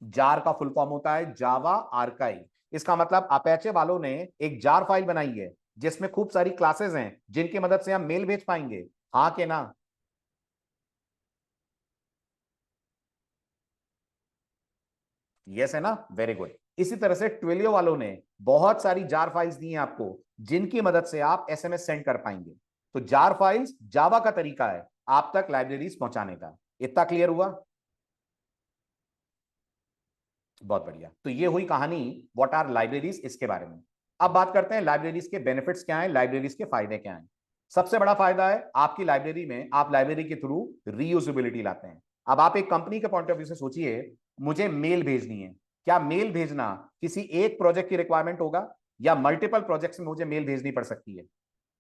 Jar का फुल फॉर्म होता है जावा आर्काइव। इसका मतलब अपेचे वालों ने एक जार फाइल बनाई है जिसमें खूब सारी क्लासेस हैं जिनकी मदद से हम मेल भेज पाएंगे। हाँ के ना? यस है ना? Very good. इसी तरह से ट्विलियो वालों ने बहुत सारी जार फाइल्स दी हैं आपको जिनकी मदद से आप एसएमएस सेंड कर पाएंगे। तो जार फाइल्स जावा का तरीका है आप तक लाइब्रेरीज पहुंचाने का। इतना क्लियर हुआ? बहुत बढ़िया। तो ये हुई कहानी व्हाट आर लाइब्रेरीज, इसके बारे में। अब बात करते हैं लाइब्रेरीज के बेनिफिट्स क्या हैं, लाइब्रेरीज के फायदे क्या हैं। सबसे बड़ा फायदा है आपकी लाइब्रेरी में आप लाइब्रेरी के थ्रू रीयूजेबिलिटी लाते हैं। अब आप एक कंपनी के पॉइंट ऑफ व्यू से सोचिए, मुझे मेल भेजनी है। क्या मेल भेजना किसी एक प्रोजेक्ट की रिक्वायरमेंट होगा या मल्टीपल प्रोजेक्ट्स में मुझे मेल भेजनी पड़ सकती है?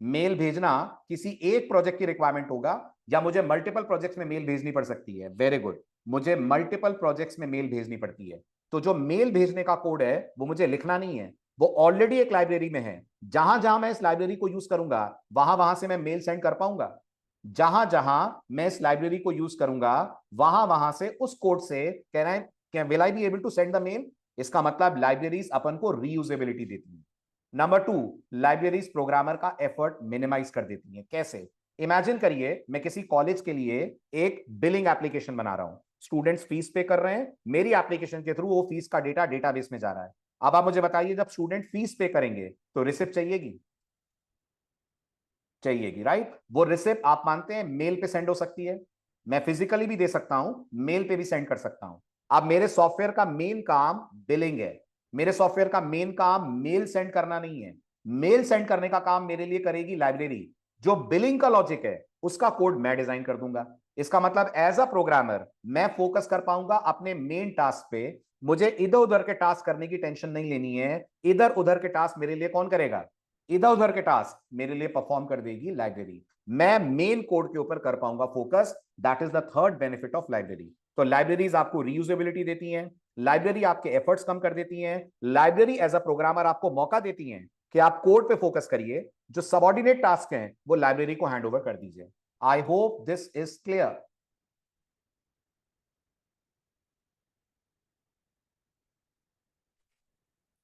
मेल भेजना किसी एक प्रोजेक्ट की रिक्वायरमेंट होगा या मुझे मल्टीपल प्रोजेक्ट्स में मेल भेजनी पड़ सकती है? वेरी गुड, मुझे मल्टीपल प्रोजेक्ट्स में मेल भेजनी पड़ती है। तो जो मेल भेजने का कोड है वो मुझे लिखना नहीं है, वो ऑलरेडी एक लाइब्रेरी में है। जहां जहां मैं इस लाइब्रेरी को यूज करूंगा वहां वहां से मैं मेल सेंड कर पाऊंगा। जहां जहां मैं इस लाइब्रेरी को यूज करूंगा वहां वहां से उस कोड से can will I be able to send the mail. इसका मतलब लाइब्रेरीज अपन को रीयूजेबिलिटी देती है। नंबर टू, लाइब्रेरीज प्रोग्रामर का एफर्ट मिनिमाइज कर देती हैं। कैसे? इमेजिन करिए मैं किसी कॉलेज के लिए एक बिलिंग एप्लीकेशन बना रहा हूं, स्टूडेंट्स फीस पे कर रहे हैं, मेरी एप्लीकेशन के थ्रू वो फीस का डेटा डेटाबेस में जा रहा है। अब आप मुझे बताइए, जब स्टूडेंट फीस पे करेंगे तो रिसिप्ट चाहिएगी, चाहिएगी, राइट? वो रिसिप्ट आप मानते हैं मेल पे सेंड हो सकती है, मैं फिजिकली भी दे सकता हूं, मेल पे भी सेंड कर सकता हूं। अब मेरे सॉफ्टवेयर का मेन काम बिलिंग है, मेरे सॉफ्टवेयर का मेन काम मेल सेंड करना नहीं है। मेल सेंड करने का काम मेरे लिए करेगी लाइब्रेरी। जो बिलिंग का लॉजिक है उसका कोड मैं डिजाइन कर दूंगा। इसका मतलब एज अ प्रोग्रामर मैं फोकस कर पाऊंगा अपने मेन टास्क पे। मुझे इधर उधर के टास्क करने की टेंशन नहीं लेनी है। इधर उधर के टास्क मेरे लिए कौन करेगा? इधर उधर के टास्क मेरे लिए परफॉर्म कर देगी लाइब्रेरी। मैं मेन कोड के ऊपर कर पाऊंगा focus. That is the third benefit of library. तो लाइब्रेरीज आपको रीयूजेबिलिटी देती हैं, लाइब्रेरी आपके एफर्ट्स कम कर देती हैं, लाइब्रेरी एज अ प्रोग्रामर आपको मौका देती हैं कि आप कोड पे फोकस करिए, जो सबऑर्डिनेट टास्क हैं वो लाइब्रेरी को हैंड ओवर कर दीजिए। आई hope this is clear.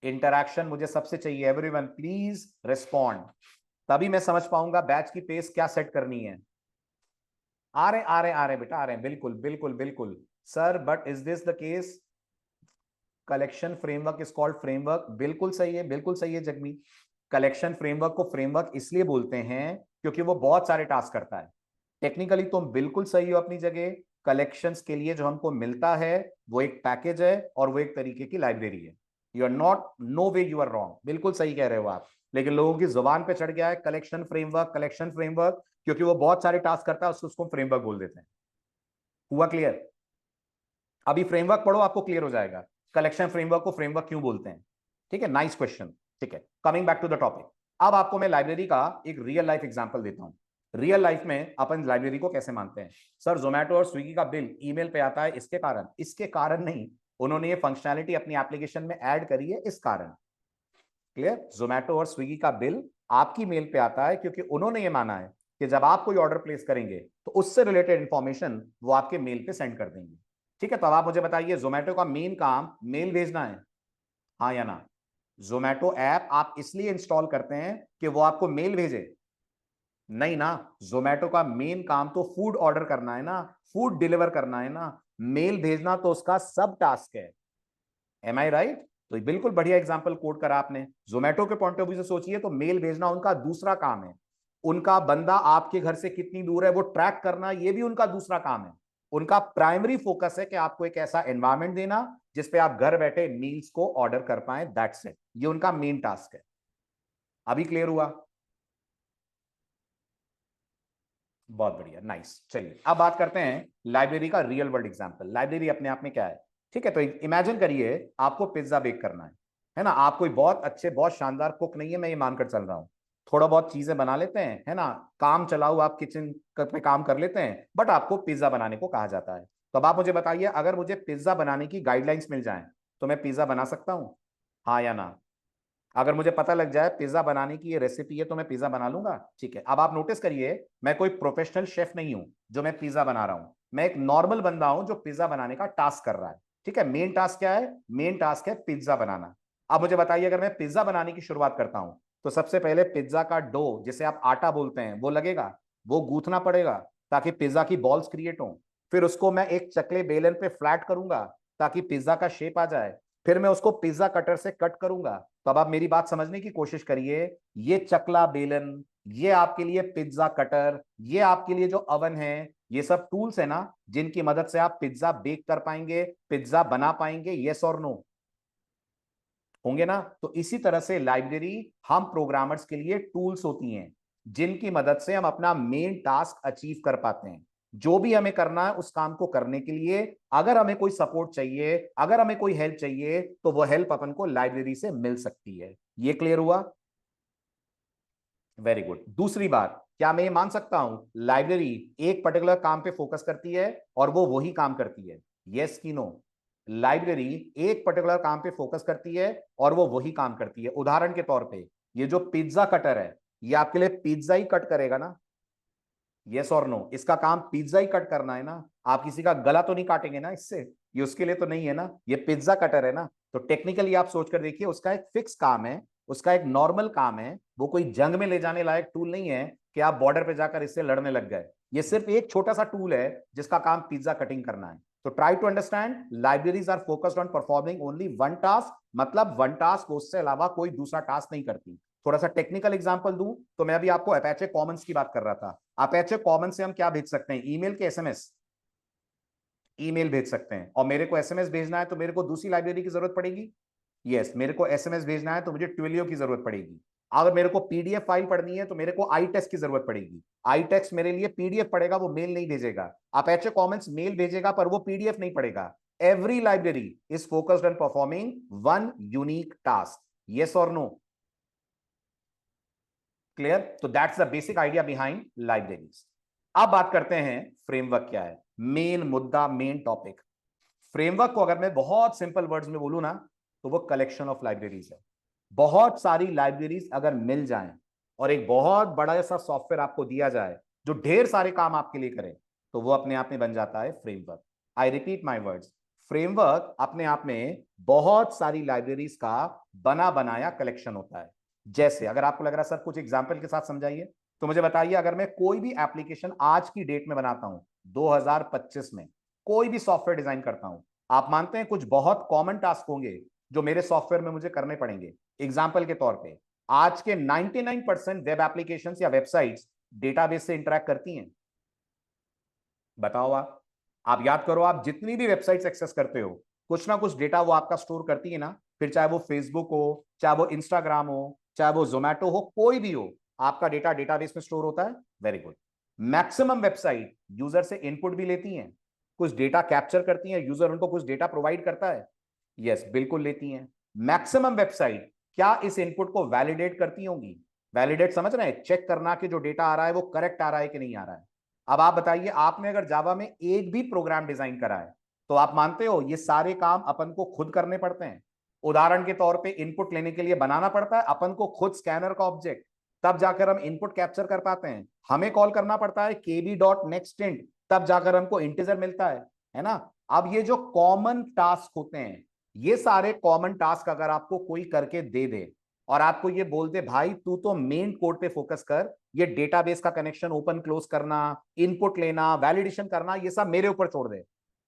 Interaction मुझे सबसे चाहिए, एवरीवन प्लीज रिस्पॉन्ड, तभी मैं समझ पाऊंगा बैच की पेस क्या सेट करनी है। आ रहे बेटा, आ रहे हैं, बिल्कुल बिल्कुल बिल्कुल। Sir but is this the case? Collection framework is called framework, बिल्कुल सही है, बिल्कुल सही है जगमी। कलेक्शन फ्रेमवर्क को फ्रेमवर्क इसलिए बोलते हैं क्योंकि वो बहुत सारे टास्क करता है। टेक्निकली तुम बिल्कुल सही हो अपनी जगह। कलेक्शंस के लिए जो हमको मिलता है वो एक पैकेज है और वो एक तरीके की लाइब्रेरी है। You are not, no way you are wrong, बिल्कुल सही कह रहे हो आप। लेकिन लोगों की जुबान पे चढ़ गया है कलेक्शन फ्रेमवर्क, कलेक्शन फ्रेमवर्क, क्योंकि वो बहुत सारे टास्क करता है, उसको फ्रेमवर्क बोल देते हैं। हुआ क्लियर? अभी फ्रेमवर्क पढ़ो, आपको क्लियर हो जाएगा कलेक्शन फ्रेमवर्क को फ्रेमवर्क क्यों बोलते हैं। ठीक है, नाइस क्वेश्चन। ठीक है, coming back to the topic. अब आपको मैं लाइब्रेरी का एक रियल लाइफ एग्जांपल देता हूं। रियल लाइफ में अपन लाइब्रेरी को कैसे मानते हैं? सर जोमेटो और स्विगी का बिल ईमेल पे आता है, इसके कारण? इसके कारण नहीं, उन्होंने ये फंक्शनैलिटी अपनी एप्लीकेशन में ऐड करी है, इस कारण। क्लियर? जोमेटो और स्विगी का बिल आपकी मेल पे आता है क्योंकि उन्होंने ये माना है कि जब आप कोई ऑर्डर प्लेस करेंगे तो उससे रिलेटेड इंफॉर्मेशन वो आपके मेल पे सेंड कर देंगे। ठीक है, तो अब आप मुझे बताइए, जोमेटो का मेन काम मेल भेजना है, हाँ या ना? जोमेटो ऐप आप इसलिए इंस्टॉल करते हैं कि वो आपको मेल भेजे? नहीं ना, जोमेटो का मेन काम तो फूड ऑर्डर करना है ना, फूड डिलीवर करना है ना। मेल भेजना तो उसका सब टास्क है। एम आई राइट? तो बिल्कुल बढ़िया एग्जांपल कोट करा आपने। जोमेटो के पॉइंट ऑफ व्यू से सोचिए तो मेल भेजना उनका दूसरा काम है। उनका बंदा आपके घर से कितनी दूर है वो ट्रैक करना, ये भी उनका दूसरा काम है। उनका प्राइमरी फोकस है कि आपको एक ऐसा एनवायरमेंट देना जिसपे आप घर बैठे मील्स को ऑर्डर कर पाए, दैट्स इट। ये उनका मेन टास्क है। अभी क्लियर हुआ? बहुत बढ़िया, नाइस। चलिए अब बात करते हैं लाइब्रेरी का रियल वर्ल्ड एग्जांपल। लाइब्रेरी अपने आप में क्या है? ठीक है, तो इमेजिन करिए आपको पिज्जा बेक करना है ना। आप कोई बहुत अच्छे, बहुत शानदार कुक नहीं है, मैं ये मानकर चल रहा हूँ। थोड़ा बहुत चीजें बना लेते हैं, है ना, काम चलाओ, आप किचन पे काम कर लेते हैं, बट आपको पिज्जा बनाने को कहा जाता है। तो अब आप मुझे बताइए, अगर मुझे पिज्जा बनाने की गाइडलाइंस मिल जाए तो मैं पिज्जा बना सकता हूँ, हाँ या ना? अगर मुझे पता लग जाए पिज्जा बनाने की ये रेसिपी है तो मैं पिज्जा बना लूंगा। ठीक है, अब आप नोटिस करिए, मैं कोई प्रोफेशनल शेफ नहीं हूं जो मैं पिज्जा बना रहा हूं, मैं एक नॉर्मल बंदा हूं जो पिज्जा बनाने का टास्क कर रहा है। ठीक है, मेन टास्क क्या है? मेन टास्क है पिज्जा बनाना। अब मुझे बताइए, अगर मैं पिज्जा बनाने की शुरुआत करता हूं तो सबसे पहले पिज्जा का डो, जिसे आप आटा बोलते हैं, वो लगेगा, वो गूंथना पड़ेगा ताकि पिज्जा की बॉल्स क्रिएट हो। फिर उसको मैं एक चकले बेलन पे फ्लैट करूंगा ताकि पिज्जा का शेप आ जाए। फिर मैं उसको पिज्जा कटर से कट करूंगा। तो अब आप मेरी बात समझने की कोशिश करिए, ये चकला बेलन, ये आपके लिए पिज्जा कटर, ये आपके लिए जो अवन है, ये सब टूल्स है ना जिनकी मदद से आप पिज्जा बेक कर पाएंगे, पिज्जा बना पाएंगे। यस और नो? होंगे ना? तो इसी तरह से लाइब्रेरी हम प्रोग्रामर्स के लिए टूल्स होती हैं जिनकी मदद से हम अपना मेन टास्क अचीव कर पाते हैं। जो भी हमें करना है उस काम को करने के लिए अगर हमें कोई सपोर्ट चाहिए, अगर हमें कोई हेल्प चाहिए, तो वो हेल्प अपन को लाइब्रेरी से मिल सकती है। ये क्लियर हुआ? Very good. दूसरी बात, क्या मैं ये मान सकता हूं लाइब्रेरी एक पर्टिकुलर काम पे फोकस करती है और वो वही काम करती है? यस की नो? लाइब्रेरी एक पर्टिकुलर काम पे फोकस करती है और वो वही काम करती है। उदाहरण के तौर पे ये जो पिज्जा कटर है, ये आपके लिए पिज्जा ही कट करेगा ना? यस और नो? इसका काम पिज्जा ही कट करना है ना? आप किसी का गला तो नहीं काटेंगे ना इससे? ये उसके लिए तो नहीं है ना, ये पिज्जा कटर है ना। तो टेक्निकली आप सोच कर देखिए, उसका एक फिक्स काम है, उसका एक नॉर्मल काम है, वो कोई जंग में ले जाने लायक टूल नहीं है कि आप बॉर्डर पे जाकर इससे लड़ने लग गए। ये सिर्फ एक छोटा सा टूल है जिसका काम पिज्जा कटिंग करना है। तो try to understand, libraries are focused on performing only one task, मतलब वन टास्क, उससे अलावा कोई दूसरा टास्क नहीं करती। थोड़ा सा टेक्निकल एग्जांपल दूं तो मैं अभी आपको अपेचे कॉमन्स की बात कर रहा था। अपेचे कॉमन से हम क्या भेज सकते हैं? ईमेल के एसएमएस? ईमेल भेज सकते हैं। और मेरे को एसएमएस भेजना है तो मेरे को दूसरी लाइब्रेरी की जरूरत पड़ेगी। यस, मेरे को एसएमएस भेजना है तो मुझे ट्विलियो की जरूरत पड़ेगी। अगर मेरे को पीडीएफ फाइल पढ़नी है तो मेरे को आई टेक्स्ट की जरूरत पड़ेगी। आई टेक्स्ट मेरे लिए पीडीएफ पढ़ेगा, वो मेल नहीं भेजेगा। अपेचे कॉमन्स मेल भेजेगा पर वो पीडीएफ नहीं पढ़ेगा। Every library is focused on performing one unique task. Yes और नो? क्लियर? तो that's the basic idea behind libraries. अब बात करते हैं फ्रेमवर्क क्या है। मेन मुद्दा, मेन टॉपिक। फ्रेमवर्क को अगर मैं बहुत सिंपल वर्ड्स में बोलूं ना, तो वो कलेक्शन ऑफ लाइब्रेरीज है। बहुत सारी लाइब्रेरीज अगर मिल जाएं और एक बहुत बड़ा ऐसा सॉफ्टवेयर आपको दिया जाए जो ढेर सारे काम आपके लिए करे, तो वो अपने आप में बन जाता है framework. I repeat my words, framework अपने आप में बहुत सारी लाइब्रेरीज का बना बनाया कलेक्शन होता है। जैसे अगर आपको लग रहा है सर कुछ एग्जाम्पल के साथ समझाइए, तो मुझे बताइए, अगर मैं कोई भी एप्लीकेशन आज की डेट में बनाता हूं, 2025 में कोई भी सॉफ्टवेयर डिजाइन करता हूं, आप मानते हैं कुछ बहुत कॉमन टास्क होंगे जो मेरे सॉफ्टवेयर में मुझे करने पड़ेंगे? एग्जाम्पल के तौर पे, आज के 99% वेब एप्लीकेशंस या वेबसाइट्स डेटाबेस से इंटरैक्ट करती हैं। बताओ आप याद करो, आप जितनी भी वेबसाइट्स एक्सेस करते हो, कुछ ना कुछ डेटा वो आपका स्टोर करती है ना? फिर चाहे वो फेसबुक हो, चाहे वो इंस्टाग्राम हो, चाहे वो जोमेटो हो, कोई भी हो, आपका डेटा डेटाबेस में स्टोर होता है। Very good. Maximum website user से इनपुट भी लेती हैं, कुछ डेटा कैप्चर करती हैं, यूजर उनको कुछ डेटा प्रोवाइड करता है। यस, बिल्कुल लेती हैं। मैक्सिमम वेबसाइट क्या इस इनपुट को वैलिडेट करती होंगी? वैलिडेट समझ रहे हैं? चेक करना कि जो डेटा आ रहा है वो करेक्ट आ रहा है कि नहीं आ रहा है। अब आप बताइए, आपने अगर जावा में एक भी प्रोग्राम डिजाइन करा है, तो आप मानते हो ये सारे काम अपन को खुद करने पड़ते हैं? उदाहरण के तौर पे इनपुट लेने के लिए बनाना पड़ता है अपन को खुद स्कैनर का ऑब्जेक्ट, तब जाकर हम इनपुट कैप्चर कर पाते हैं। हमें कॉल करना पड़ता है kb.nextInt, तब जाकर हमको इंटीजर मिलता है ना? अब ये जो कॉमन टास्क होते हैं, ये सारे कॉमन टास्क अगर आपको कोई करके दे दे और आपको ये बोल दे भाई तू तो मेन कोड पे फोकस कर, ये डेटाबेस का कनेक्शन ओपन क्लोज करना, इनपुट लेना, वैलिडेशन करना, ये सब मेरे ऊपर छोड़ दे,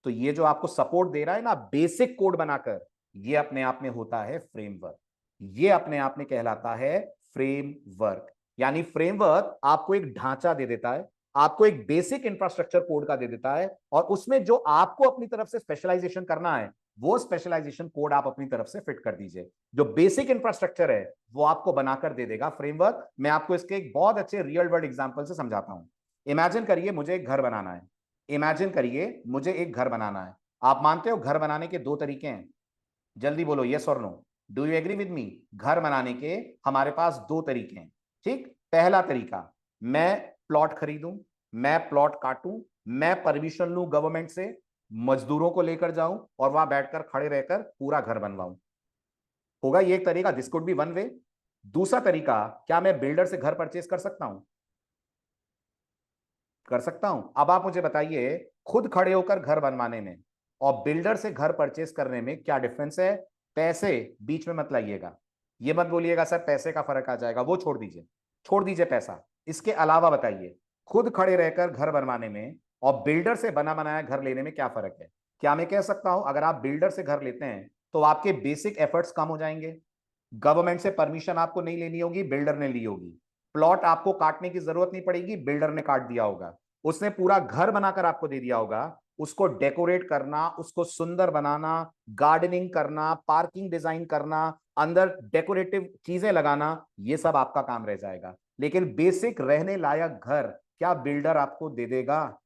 तो ये जो आपको सपोर्ट दे रहा है ना बेसिक कोड बनाकर, ये अपने आप में होता है फ्रेमवर्क। ये अपने आप में कहलाता है फ्रेमवर्क। यानी फ्रेमवर्क आपको एक ढांचा दे देता है, आपको एक बेसिक इंफ्रास्ट्रक्चर कोड का दे देता है, और उसमें जो आपको अपनी तरफ से स्पेशलाइजेशन करना है, वो स्पेशलाइजेशन कोड आप अपनी तरफ से फिट कर दीजिए। जो बेसिक इंफ्रास्ट्रक्चर है वो आपको बनाकर दे देगा फ्रेमवर्क। मैं आपको इसके एक बहुत अच्छे रियल वर्ल्ड एग्जांपल से समझाता हूं। इमेजिन करिए मुझे एक घर बनाना है। इमेजिन करिए मुझे एक घर बनाना है। आप मानते हो घर बनाने के दो तरीके हैं? जल्दी बोलो यस और no. Do you agree with me? घर बनाने के हमारे पास दो तरीके हैं। ठीक, पहला तरीका, मैं प्लॉट खरीदूं, मैं प्लॉट काटूं, मैं परमिशन लूं गवर्नमेंट से, मजदूरों को लेकर जाऊं और वहां बैठकर खड़े रहकर पूरा घर बनवाऊं। होगा ये एक तरीका, this could be one way. दूसरा तरीका, क्या मैं बिल्डर से घर परचेज कर सकता हूं? कर सकता हूं। अब आप मुझे बताइए, खुद खड़े होकर घर बनवाने में और बिल्डर से घर परचेज करने में क्या डिफरेंस है? पैसे बीच में मत लाइएगा, ये मत बोलिएगा सर पैसे का फर्क आ जाएगा, वो छोड़ दीजिए, छोड़ दीजिए पैसा। इसके अलावा बताइए, खुद खड़े रहकर घर बनवाने में और बिल्डर से बना बनाया घर लेने में क्या फर्क है? क्या मैं कह सकता हूं अगर आप बिल्डर से घर लेते हैं तो आपके बेसिक एफर्ट्स कम हो जाएंगे, गवर्नमेंट से परमिशन आपको नहीं लेनी होगी, बिल्डर ने ली होगी, प्लॉट आपको काटने की जरूरत नहीं पड़ेगी, बिल्डर ने काट दिया होगा, उसने पूरा घर बनाकर आपको दे दिया होगा, उसको डेकोरेट करना, उसको सुंदर बनाना, गार्डनिंग करना, पार्किंग डिजाइन करना, अंदर डेकोरेटिव चीजें लगाना, ये सब आपका काम रह जाएगा। लेकिन बेसिक रहने लायक घर क्या बिल्डर आपको दे देगा?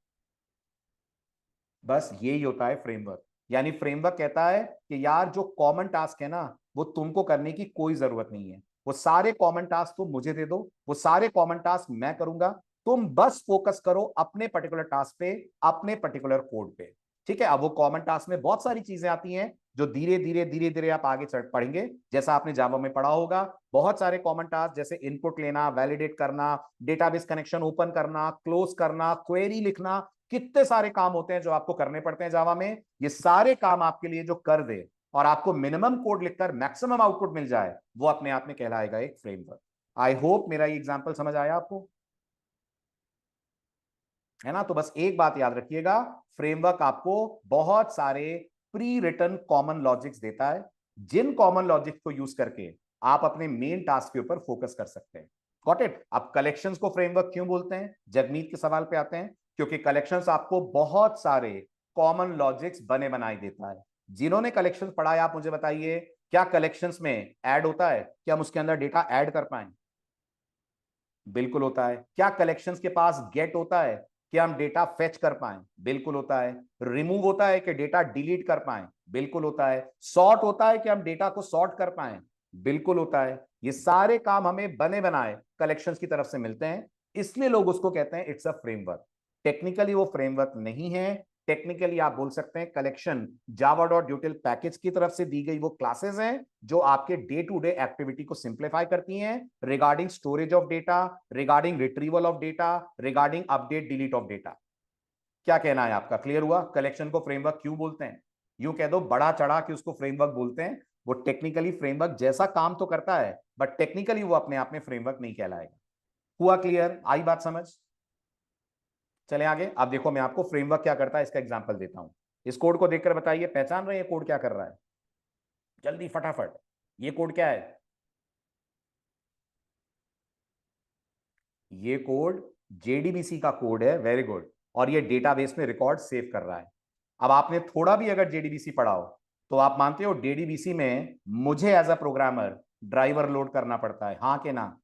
बस यही होता है फ्रेमवर्क। यानी फ्रेमवर्क कहता है कि यार जो कॉमन टास्क है ना, वो तुमको करने की कोई जरूरत नहीं है, वो सारे कॉमन टास्क तुम मुझे दे दो, वो सारे कॉमन टास्क मैं करूंगा, तुम बस फोकस करो अपने पर्टिकुलर टास्क पे, अपने पर्टिकुलर कोड पे। ठीक है, अब वो कॉमन टास्क में बहुत सारी चीजें आती हैं जो धीरे धीरे धीरे धीरे आप आगे चढ़ पढ़ेंगे, जैसा आपने जावा में पढ़ा होगा। बहुत सारे कॉमन टास्क जैसे इनपुट लेना, वैलिडेट करना, डेटाबेस कनेक्शन ओपन करना, क्लोज करना, क्वेरी लिखना, कितने सारे काम होते हैं जो आपको करने पड़ते हैं जावा में। ये सारे काम आपके लिए जो कर दे और आपको मिनिमम कोड लिखकर मैक्सिमम आउटपुट मिल जाए, वो अपने आप में कहलाएगा एक फ्रेमवर्क। आई होप मेरा ये एग्जाम्पल समझ आया आपको, है ना। तो बस एक बात याद रखिएगा, फ्रेमवर्क आपको बहुत सारे प्री रिटन कॉमन लॉजिक्स देता है, जिन कॉमन लॉजिक्स को यूज करके आप अपने मेन टास्क के ऊपर फोकस कर सकते हैं। Got it. अब कलेक्शंस को फ्रेमवर्क क्यों बोलते हैं, जगमीत के सवाल पे आते हैं। क्योंकि कलेक्शंस आपको बहुत सारे कॉमन लॉजिक्स बने बनाए देता है। जिन्होंने कलेक्शंस पढ़ा है, आप मुझे बताइए, क्या कलेक्शंस में ऐड होता है? क्या हम उसके अंदर डेटा ऐड कर पाए? बिल्कुल होता है। क्या कलेक्शंस के पास गेट होता है कि हम डेटा फेच कर पाए? बिल्कुल होता है। रिमूव होता है कि डेटा डिलीट कर पाए? बिल्कुल होता है। सॉर्ट होता है कि हम डेटा को सॉर्ट कर पाए? बिल्कुल होता है। ये सारे काम हमें बने बनाए कलेक्शंस की तरफ से मिलते हैं, इसलिए लोग उसको कहते हैं इट्स अ फ्रेमवर्क। टेक्निकली वो फ्रेमवर्क नहीं है। टेक्निकली आप बोल सकते हैं कलेक्शन java.util पैकेज की तरफ से दी गई वो क्लासेस हैं जो आपके डे टू डे एक्टिविटी को सिंप्लीफाई करती हैं regarding storage of data, regarding retrieval of data, regarding update delete of data. क्या कहना है आपका, क्लियर हुआ? कलेक्शन को फ्रेमवर्क क्यों बोलते हैं? यूं कह दो बड़ा चढ़ा कि उसको फ्रेमवर्क बोलते हैं। वो टेक्निकली फ्रेमवर्क जैसा काम तो करता है, बट टेक्निकली वो अपने आप में फ्रेमवर्क नहीं कहलाएगा। हुआ क्लियर? आई बात समझ? चले आगे। अब देखो मैं आपको फ्रेमवर्क क्या करता है इसका एग्जांपल देता हूं। इस कोड को देखकर बताइए, पहचान रहे हैं कोड क्या कर रहा है? जल्दी फटाफट, ये कोड क्या है? ये कोड जेडीबीसी का कोड है। Very good. और ये डेटाबेस में रिकॉर्ड सेव कर रहा है। अब आपने थोड़ा भी अगर जेडीबीसी पढ़ा हो तो आप मानते हो जेडीबीसी में मुझे as a programmer driver load करना पड़ता है, हाँ के ना?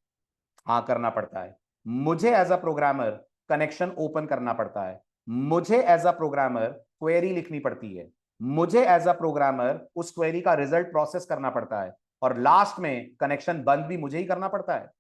हाँ करना पड़ता है। मुझे as a programmer connection open करना पड़ता है। मुझे एज अ प्रोग्रामर क्वेरी लिखनी पड़ती है। मुझे एज अ प्रोग्रामर उस क्वेरी का रिजल्ट प्रोसेस करना पड़ता है। और लास्ट में कनेक्शन बंद भी मुझे ही करना पड़ता है,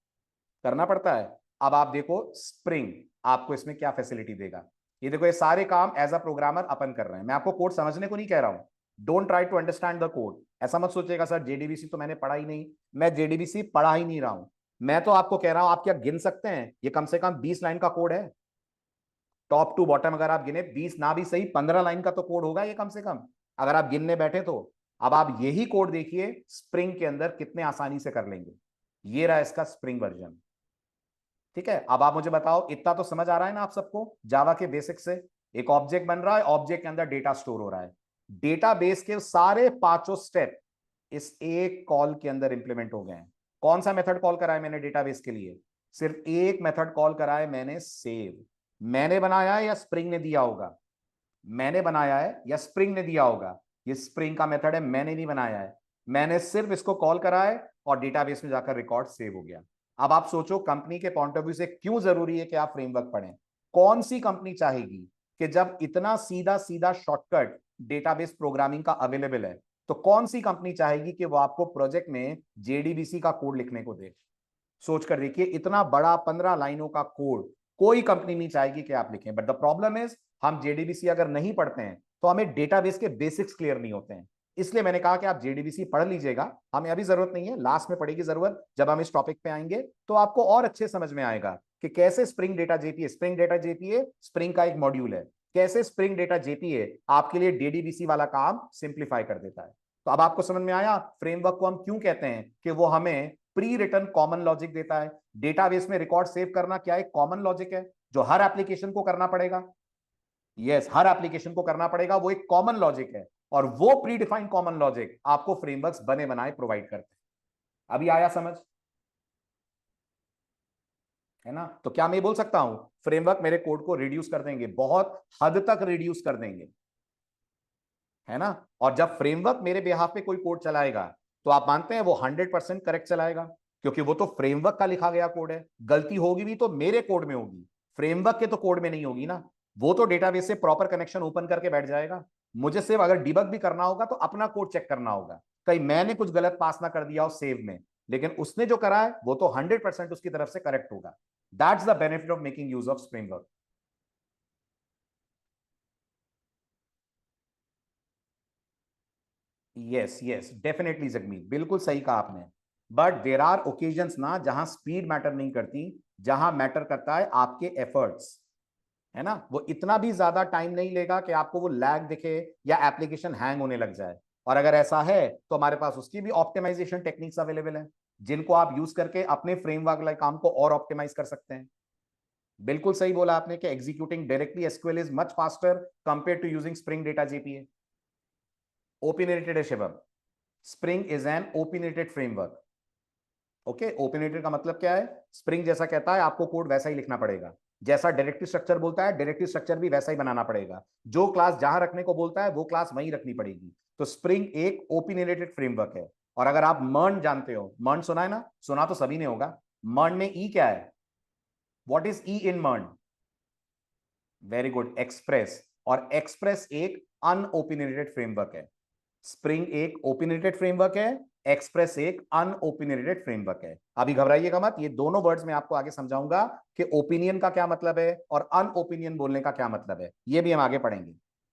करना पड़ता है। अब आप देखो स्प्रिंग आपको इसमें क्या फैसिलिटी देगा। ये देखो, ये सारे काम एज अ प्रोग्रामर अपन कर रहे हैं। मैं आपको कोड समझने को नहीं कह रहा हूं। Don't try to understand the code. ऐसा मत सोचिएगा सर जेडीबीसी तो मैंने पढ़ा ही नहीं। मैं जेडीबीसी पढ़ा ही नहीं रहा हूं। मैं तो आपको कह रहा हूं, आप क्या गिन सकते हैं? ये कम से कम 20 लाइन का कोड है। टॉप टू बॉटम अगर आप गिने, 20 ना भी सही 15 लाइन का तो कोड होगा ये कम से कम, अगर आप गिनने बैठे तो। अब आप यही कोड देखिए स्प्रिंग के अंदर कितने आसानी से कर लेंगे। ये रहा इसका स्प्रिंग वर्जन। ठीक है, अब आप मुझे बताओ, इतना तो समझ आ रहा है ना आप सबको जावा के बेसिक से? एक ऑब्जेक्ट बन रहा है, ऑब्जेक्ट के अंदर डेटा स्टोर हो रहा है। डेटाबेस के सारे पांचों स्टेप इस एक कॉल के अंदर इंप्लीमेंट हो गए हैं। कौन सा मेथड कॉल करा है मैंने डेटाबेस के लिए? सिर्फ एक मेथड कॉल करा है मैंने, सेव। मैंने बनाया है या स्प्रिंग ने दिया होगा? मैंने बनाया है या स्प्रिंग ने दिया होगा? ये स्प्रिंग का मेथड है, मैंने नहीं बनाया है। मैंने सिर्फ इसको कॉल करा है और डेटाबेस में जाकर रिकॉर्ड सेव हो गया। अब आप सोचो कंपनी के पॉइंट ऑफ व्यू से क्यों जरूरी है कि आप फ्रेमवर्क पढ़ें। कौन सी कंपनी चाहेगी कि जब इतना सीधा सीधा शॉर्टकट डेटाबेस प्रोग्रामिंग का अवेलेबल है, तो कौन सी कंपनी चाहेगी कि वो आपको प्रोजेक्ट में जेडीबीसी का कोड लिखने को दे? सोच कर देखिए, इतना बड़ा 15 लाइनों का कोड कोई कंपनी नहीं चाहेगी कि आप लिखें। बट द प्रॉब्लम इज, हम जेडीबीसी अगर नहीं पढ़ते हैं तो हमें डेटाबेस के बेसिक्स क्लियर नहीं होते हैं। इसलिए मैंने कहा कि आप जेडीबीसी पढ़ लीजिएगा, हमें अभी जरूरत नहीं है, लास्ट में पड़ेगी जरूरत जब हम इस टॉपिक पे आएंगे, तो आपको और अच्छे समझ में आएगा कि कैसे spring data JPA, spring data JPA spring का एक मॉड्यूल है, कैसे स्प्रिंग डेटा जेपीए आपके लिए डीडीबीसी वाला काम सिंप्लीफाई कर देता है। तो अब आपको समझ में आया फ्रेमवर्क को हम क्यों कहते हैं, कि वो हमें प्री रिटन कॉमन लॉजिक देता है। डेटाबेस में रिकॉर्ड सेव करना क्या एक कॉमन लॉजिक है जो हर एप्लीकेशन को करना पड़ेगा? यस, हर एप्लीकेशन को करना पड़ेगा, वो एक कॉमन लॉजिक है। और वो प्री डिफाइंड कॉमन लॉजिक आपको फ्रेमवर्क्स बने बनाए प्रोवाइड करते हैं। अभी आया समझ, है ना? तो क्या मैं बोल सकता हूं फ्रेमवर्क मेरे कोड को रिड्यूस कर देंगे, बहुत हद तक रिड्यूस कर देंगे, है ना? और जब फ्रेमवर्क मेरे बिहाफ पे कोई कोड चलाएगा तो आप मानते हैं वो 100% करेक्ट चलाएगा, क्योंकि वो तो फ्रेमवर्क का लिखा गया कोड है। गलती होगी भी तो मेरे कोड में होगी, फ्रेमवर्क के तो कोड में नहीं होगी ना। वो तो डेटाबेस से प्रॉपर कनेक्शन ओपन करके बैठ जाएगा। मुझे सिर्फ अगर डिबग भी करना होगा तो अपना कोड चेक करना होगा, कहीं मैंने कुछ गलत पास ना कर दिया हो सेव में, लेकिन उसने जो करा है वो तो 100% उसकी तरफ से करेक्ट होगा। That's the benefit of making use of framework. Yes yes definitely Jagmeet, बिल्कुल सही कहा आपने। बट देर आर ओकेजन्स ना जहां स्पीड मैटर नहीं करती, जहां मैटर करता है आपके एफर्ट्स, है ना। वो इतना भी ज्यादा टाइम नहीं लेगा कि आपको वो लैग दिखे या एप्लीकेशन हैंग होने लग जाए। और अगर ऐसा है तो हमारे पास उसकी भी ऑप्टिमाइजेशन टेक्निक्स अवेलेबल हैं, जिनको आप यूज करके अपने फ्रेमवर्क लाइक काम को और ऑप्टिमाइज कर सकते हैं। बिल्कुल सही बोला आपने कि executing directly SQL is much faster compare to using spring data JPA. Opinionated है Shivam, spring is an opinionated framework. Okay, opinionated का मतलब क्या है? स्प्रिंग जैसा कहता है आपको कोड वैसा ही लिखना पड़ेगा, जैसा डायरेक्टिव स्ट्रक्चर बोलता है डायरेक्टिव स्ट्रक्चर भी वैसा ही बनाना पड़ेगा, जो क्लास जहां रखने को बोलता है वो क्लास वहीं रखनी पड़ेगी। तो स्प्रिंग एक ओपिनियनेटेड फ्रेमवर्क है। और अगर आप मर्न जानते हो, मर्न सुना है ना, सुना तो सभी ने होगा। मर्न में ई क्या है? व्हाट इज ई इन मर्न? Very good, express. और एक्सप्रेस एक अनओपिनियनेटेड फ्रेमवर्क है। स्प्रिंग एक ओपिनियनेटेड फ्रेमवर्क है, एक्सप्रेस एक अनओपिनियनेटेड फ्रेमवर्क है। अभी घबराइएगा मत, ये दोनों वर्ड्स मैं आपको आगे समझाऊंगा कि ओपिनियन का क्या मतलब है और अनओपिनियन बोलने का क्या मतलब है, ये भी हम आगे पढ़ेंगे।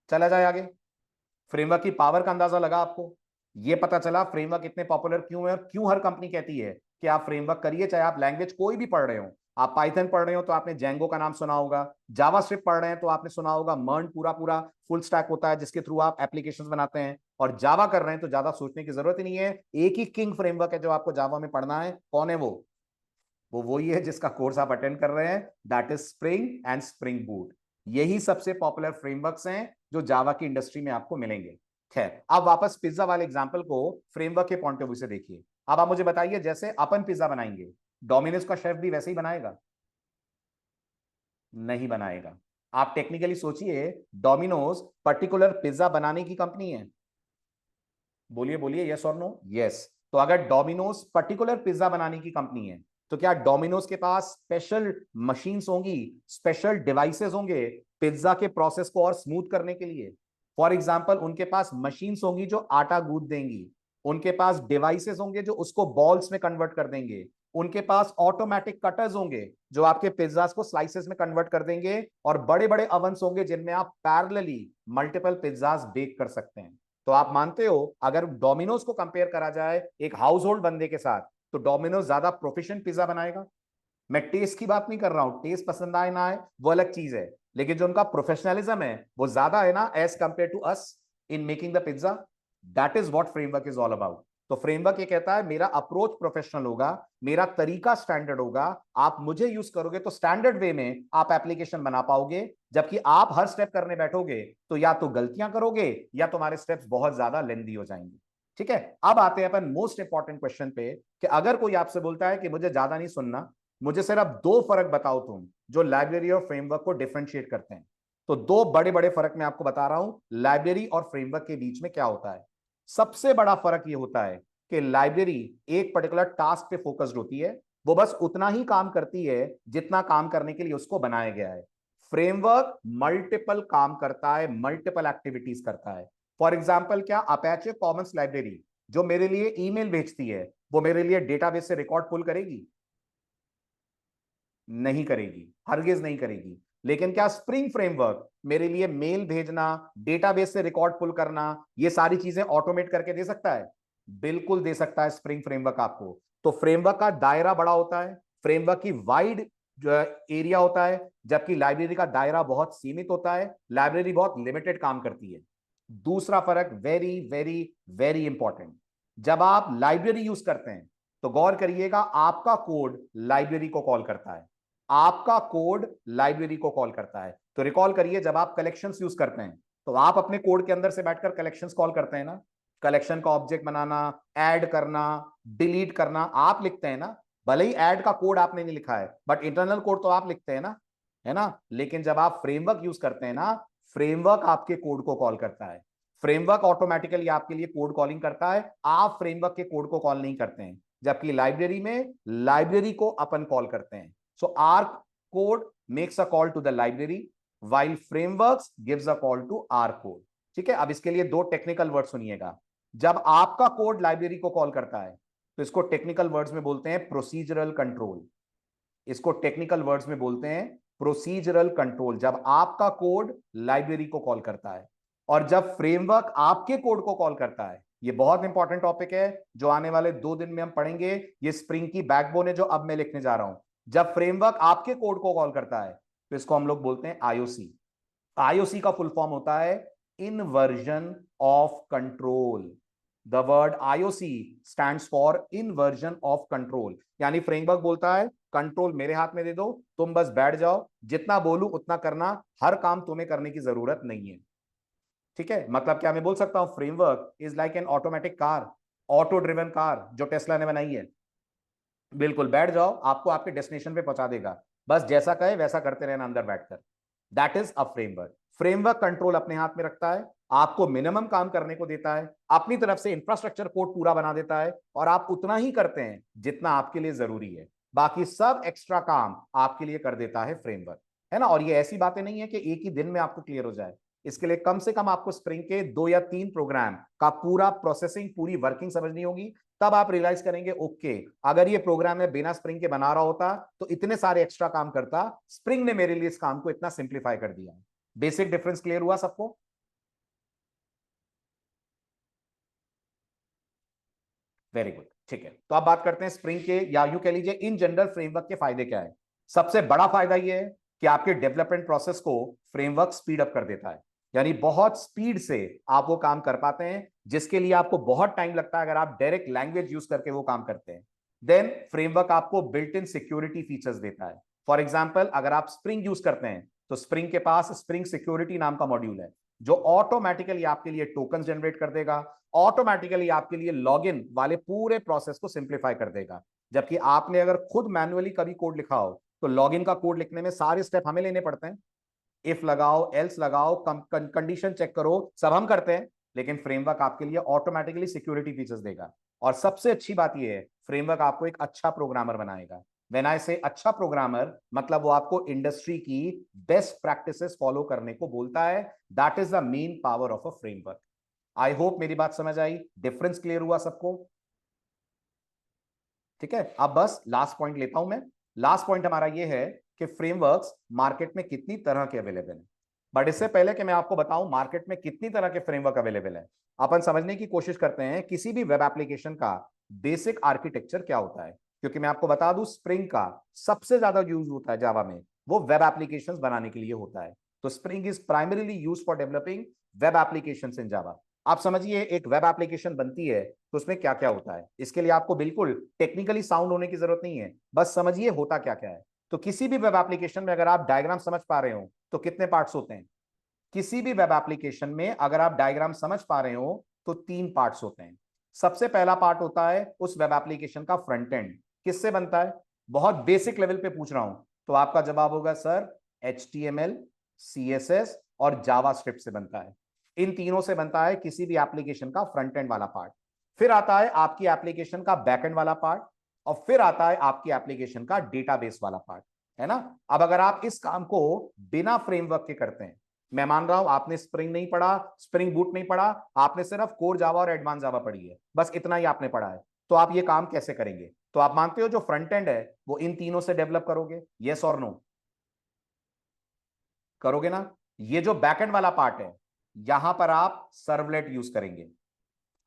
चला जाए आगे। फ्रेमवर्क की पावर का अंदाजा लगा आपको, ये पता चला फ्रेमवर्क इतने पॉपुलर क्यों है और क्यों हर कंपनी कहती है कि आप फ्रेमवर्क करिए, चाहे आप लैंग्वेज कोई भी पढ़ रहे हो। आप पाइथन पढ़ रहे हो तो आपने जेंगो का नाम सुना होगा, जावास्क्रिप्ट पढ़ रहे हैं तो आपने सुना होगा मर्न, पूरा पूरा फुल स्टैक होता है जिसके थ्रू आप एप्लीकेशंस बनाते हैं। और जावा कर रहे हैं तो ज्यादा सोचने की जरूरत ही नहीं है, एक ही किंग फ्रेमवर्क है जो आपको जावा में पढ़ना है। कौन है वो वही है जिसका कोर्स आप अटेंड कर रहे हैं, that is spring and spring boot. यही सबसे पॉपुलर फ्रेमवर्क्स हैं जो जावा की इंडस्ट्री में आपको मिलेंगे। खैर, अब वापस पिज्जा वाले एग्जांपल को फ्रेमवर्क के पॉइंट ऑफ व्यू से देखिए। अब आप मुझे बताइए, जैसे अपन पिज्जा बनाएंगे, डोमिनोज का शेफ भी वैसे ही बनाएगा? नहीं बनाएगा। आप टेक्निकली सोचिए, डोमिनोज पर्टिकुलर पिज्जा बनाने की कंपनी है। बोलिए बोलिए, यस और नो? यस। तो अगर डोमिनोज पर्टिकुलर पिज्जा बनाने की कंपनी है, तो क्या डोमिनोज के पास स्पेशल मशीन्स होंगी, स्पेशल डिवाइसेस होंगे पिज्जा के प्रोसेस को और स्मूथ करने के लिए? फॉर एग्जाम्पल, उनके पास मशीन्स होंगी जो आटा गूंथ देंगी, उनके पास डिवाइसेस होंगे जो उसको बॉल्स में कन्वर्ट कर देंगे, उनके पास ऑटोमेटिक कटर्स होंगे जो आपके पिज्जास को स्लाइसेस में कन्वर्ट कर देंगे, और बड़े बड़े अवंस होंगे जिनमें आप पैरेलली मल्टीपल पिज्जास बेक कर सकते हैं। तो आप मानते हो अगर डोमिनोज को कंपेयर करा जाए एक हाउस होल्ड बंदे के साथ, तो डोमिनोज ज्यादा प्रोफिशिएंट पिज्जा बनाएगा? मैं टेस्ट की बात नहीं कर रहा हूं, टेस्ट पसंद आए ना आए वो अलग चीज है, लेकिन जो उनका प्रोफेशनलिज्म है वो ज्यादा है ना as compare to us in making the pizza. That is what framework is all about. तो फ्रेमवर्क ये कहता है मेरा अप्रोच प्रोफेशनल होगा, मेरा तरीका स्टैंडर्ड होगा, आप मुझे यूज करोगे तो स्टैंडर्ड वे में आप एप्लीकेशन बना पाओगे, जबकि आप हर स्टेप करने बैठोगे तो या तो गलतियां करोगे या तुम्हारे स्टेप्स बहुत ज्यादा लेंदी हो जाएंगे। ठीक है, अब आते हैं अपन मोस्ट इंपॉर्टेंट क्वेश्चन पे कि अगर कोई आपसे बोलता है कि मुझे ज्यादा नहीं सुनना, मुझे सिर्फ दो फर्क बताओ तुम जो लाइब्रेरी और फ्रेमवर्क को डिफरेंशिएट करते हैं। तो दो बड़े बड़े फर्क मैं आपको बता रहा हूं लाइब्रेरी और फ्रेमवर्क के बीच में क्या होता है। सबसे बड़ा फर्क यह होता है कि लाइब्रेरी एक पर्टिकुलर टास्क पे फोकस्ड होती है, वो बस उतना ही काम करती है जितना काम करने के लिए उसको बनाया गया है। फ्रेमवर्क मल्टीपल काम करता है, मल्टीपल एक्टिविटीज करता है। फॉर एग्जाम्पल, क्या अपैचे कॉमन्स लाइब्रेरी जो मेरे लिए ईमेल भेजती है वो मेरे लिए डेटाबेस से रिकॉर्ड पुल करेगी? नहीं करेगी, हरगिज नहीं करेगी। लेकिन क्या स्प्रिंग फ्रेमवर्क मेरे लिए मेल भेजना, डेटाबेस से रिकॉर्ड पुल करना, ये सारी चीजें ऑटोमेट करके दे सकता है? बिल्कुल दे सकता है स्प्रिंग फ्रेमवर्क आपको। तो फ्रेमवर्क का दायरा बड़ा होता है, फ्रेमवर्क की वाइड जो एरिया होता है, जबकि लाइब्रेरी का दायरा बहुत सीमित होता है, लाइब्रेरी बहुत लिमिटेड काम करती है। दूसरा फर्क वेरी वेरी वेरी इंपॉर्टेंट, जब आप लाइब्रेरी यूज करते हैं तो गौर करिएगा आपका कोड लाइब्रेरी को कॉल करता है, आपका कोड लाइब्रेरी को कॉल करता है। तो रिकॉल करिए, जब आप कलेक्शंस यूज करते हैं तो आप अपने कोड के अंदर से बैठकर कलेक्शंस कॉल करते हैं ना, कलेक्शन का ऑब्जेक्ट बनाना, ऐड करना, डिलीट करना आप लिखते हैं ना। भले ही ऐड का कोड आपने नहीं लिखा है बट इंटरनल कोड तो आप लिखते हैं ना, है ना। लेकिन जब आप फ्रेमवर्क यूज करते हैं ना, फ्रेमवर्क आपके कोड को कॉल करता है, फ्रेमवर्क ऑटोमेटिकली आपके लिए कोड कॉलिंग करता है, आप फ्रेमवर्क के कोड को कॉल नहीं करते हैं। जबकि लाइब्रेरी में लाइब्रेरी को अपन कॉल करते हैं। So our code makes a call to the library while frameworks gives a call to our code। ठीक है, अब इसके लिए दो टेक्निकल वर्ड सुनिएगा। जब आपका कोड लाइब्रेरी को कॉल करता है तो इसको टेक्निकल वर्ड्स में बोलते हैं प्रोसीजरल कंट्रोल। इसको टेक्निकल वर्ड्स में बोलते हैं प्रोसीजरल कंट्रोल, जब आपका कोड लाइब्रेरी को कॉल करता है। और जब फ्रेमवर्क आपके कोड को कॉल करता है ये बहुत इंपॉर्टेंट टॉपिक है जो आने वाले 2 दिन में हम पढ़ेंगे। ये स्प्रिंग की बैकबोन है जो अब मैं लिखने जा रहा हूं। जब फ्रेमवर्क आपके कोड को कॉल करता है तो इसको हम लोग बोलते हैं आईओसी। आईओसी का फुल फॉर्म होता है inversion of control. The word IOC stands for inversion of control, यानी फ्रेमवर्क बोलता है कंट्रोल मेरे हाथ में दे दो, तुम बस बैठ जाओ, जितना बोलूं उतना करना, हर काम तुम्हें करने की जरूरत नहीं है। ठीक है, मतलब क्या मैं बोल सकता हूं framework is like an automatic car, auto driven car जो टेस्ला ने बनाई है। बिल्कुल बैठ जाओ, आपको आपके डेस्टिनेशन पे पहुंचा देगा, बस जैसा कहे वैसा करते रहना अंदर बैठकर। That is a framework. Framework control अपने हाथ में रखता है, आपको मिनिमम काम करने को देता है, अपनी तरफ से इंफ्रास्ट्रक्चर कोड पूरा बना देता है और आप उतना ही करते हैं जितना आपके लिए जरूरी है, बाकी सब एक्स्ट्रा काम आपके लिए कर देता है फ्रेमवर्क, है ना। और ये ऐसी बातें नहीं है कि एक ही दिन में आपको क्लियर हो जाए, इसके लिए कम से कम आपको स्प्रिंग के 2 या 3 प्रोग्राम का पूरा प्रोसेसिंग, पूरी वर्किंग समझनी होगी, तब आप रियलाइज करेंगे ओके अगर ये प्रोग्राम मैं बिना स्प्रिंग के बना रहा होता तो इतने सारे एक्स्ट्रा काम करता, स्प्रिंग ने मेरे लिए इस काम को इतना सिंप्लीफाई कर दिया। बेसिक डिफरेंस क्लियर हुआ सबको? वेरी गुड, ठीक है। तो अब बात करते हैं स्प्रिंग के, या यूं कह लीजिए इन जनरल फ्रेमवर्क के फायदे क्या है। सबसे बड़ा फायदा यह है कि आपके डेवलपमेंट प्रोसेस को फ्रेमवर्क स्पीड अप कर देता है, यानी बहुत स्पीड से आप वो काम कर पाते हैं जिसके लिए आपको बहुत टाइम लगता है अगर आप डायरेक्ट लैंग्वेज यूज करके वो काम करते हैं। देन फ्रेमवर्क आपको बिल्ट इन सिक्योरिटी फीचर्स देता है। फॉर एग्जाम्पल अगर आप स्प्रिंग यूज करते हैं तो स्प्रिंग के पास स्प्रिंग सिक्योरिटी नाम का मॉड्यूल है जो ऑटोमेटिकली आपके लिए टोकन जनरेट कर देगा, ऑटोमेटिकली आपके लिए लॉगिन वाले पूरे प्रोसेस को सिंप्लीफाई कर देगा। जबकि आपने अगर खुद मैन्युअली कभी कोड लिखा हो तो लॉगिन का कोड लिखने में सारे स्टेप हमें लेने पड़ते हैं, इफ लगाओ, एल्स लगाओ, कंडीशन चेक करो, सब हम करते हैं, लेकिन फ्रेमवर्क आपके लिए ऑटोमेटिकली सिक्योरिटी फीचर्स देगा। और सबसे अच्छी बात यह है फ्रेमवर्क आपको एक अच्छा प्रोग्रामर बनाएगा। व्हेन आई से अच्छा प्रोग्रामर, मतलब वो आपको इंडस्ट्री की बेस्ट प्रैक्टिसेस फॉलो करने को बोलता है। That is the main power of a framework. I hope मेरी बात समझ आई, डिफरेंस क्लियर हुआ सबको? ठीक है, अब बस लास्ट पॉइंट लेता हूं मैं। लास्ट पॉइंट हमारा ये है कि फ्रेमवर्क्स मार्केट में कितनी तरह के अवेलेबल हैं। बट इससे पहले कि मैं आपको बताऊं मार्केट में कितनी तरह के फ्रेमवर्क अवेलेबल है, अपन समझने की कोशिश करते हैं किसी भी वेब एप्लीकेशन का बेसिक आर्किटेक्चर क्या होता है। क्योंकि मैं आपको बता दूं स्प्रिंग का सबसे ज्यादा यूज होता है जावा में, वो वेब एप्लीकेशंस बनाने के लिए होता है। तो spring is primarily use for developing web applications in Java. आप समझिए एक वेब एप्लीकेशन बनती है तो उसमें क्या क्या होता है, इसके लिए आपको बिल्कुल टेक्निकली साउंड होने की जरूरत नहीं है, बस समझिए होता क्या क्या है। तो किसी भी वेब एप्लीकेशन में अगर आप डायग्राम समझ पा रहे हो तो कितने पार्ट्स होते हैं? किसी भी वेब एप्लीकेशन में अगर आप डायग्राम समझ पा रहे हो तो 3 पार्ट्स होते हैं। सबसे पहला पार्ट होता है उस वेब एप्लीकेशन का फ्रंट एंड। किससे बनता है? बहुत बेसिक लेवल पे पूछ रहा हूं तो आपका जवाब होगा सर HTML, CSS और जावास्क्रिप्ट से बनता है। इन तीनों से बनता है किसी भी एप्लीकेशन का फ्रंट एंड वाला पार्ट। फिर आता है आपकी एप्लीकेशन का बैक एंड वाला पार्ट, और फिर आता है आपकी एप्लीकेशन का डेटाबेस वाला पार्ट, है ना। अब अगर आप इस काम को बिना फ्रेमवर्क के करते हैं, मैं मान रहा हूं आपने स्प्रिंग नहीं पढ़ा, स्प्रिंग बूट नहीं पढ़ा, आपने सिर्फ कोर जावा और एडवांस जावा पढ़ी है, बस इतना ही आपने पढ़ा है, तो आप ये काम कैसे करेंगे? तो आप मानते हो जो फ्रंट एंड है वो इन तीनों से डेवलप करोगे? यस और नो? करोगे ना। ये जो बैकएंड वाला पार्ट है यहां पर आप सर्वलेट यूज करेंगे।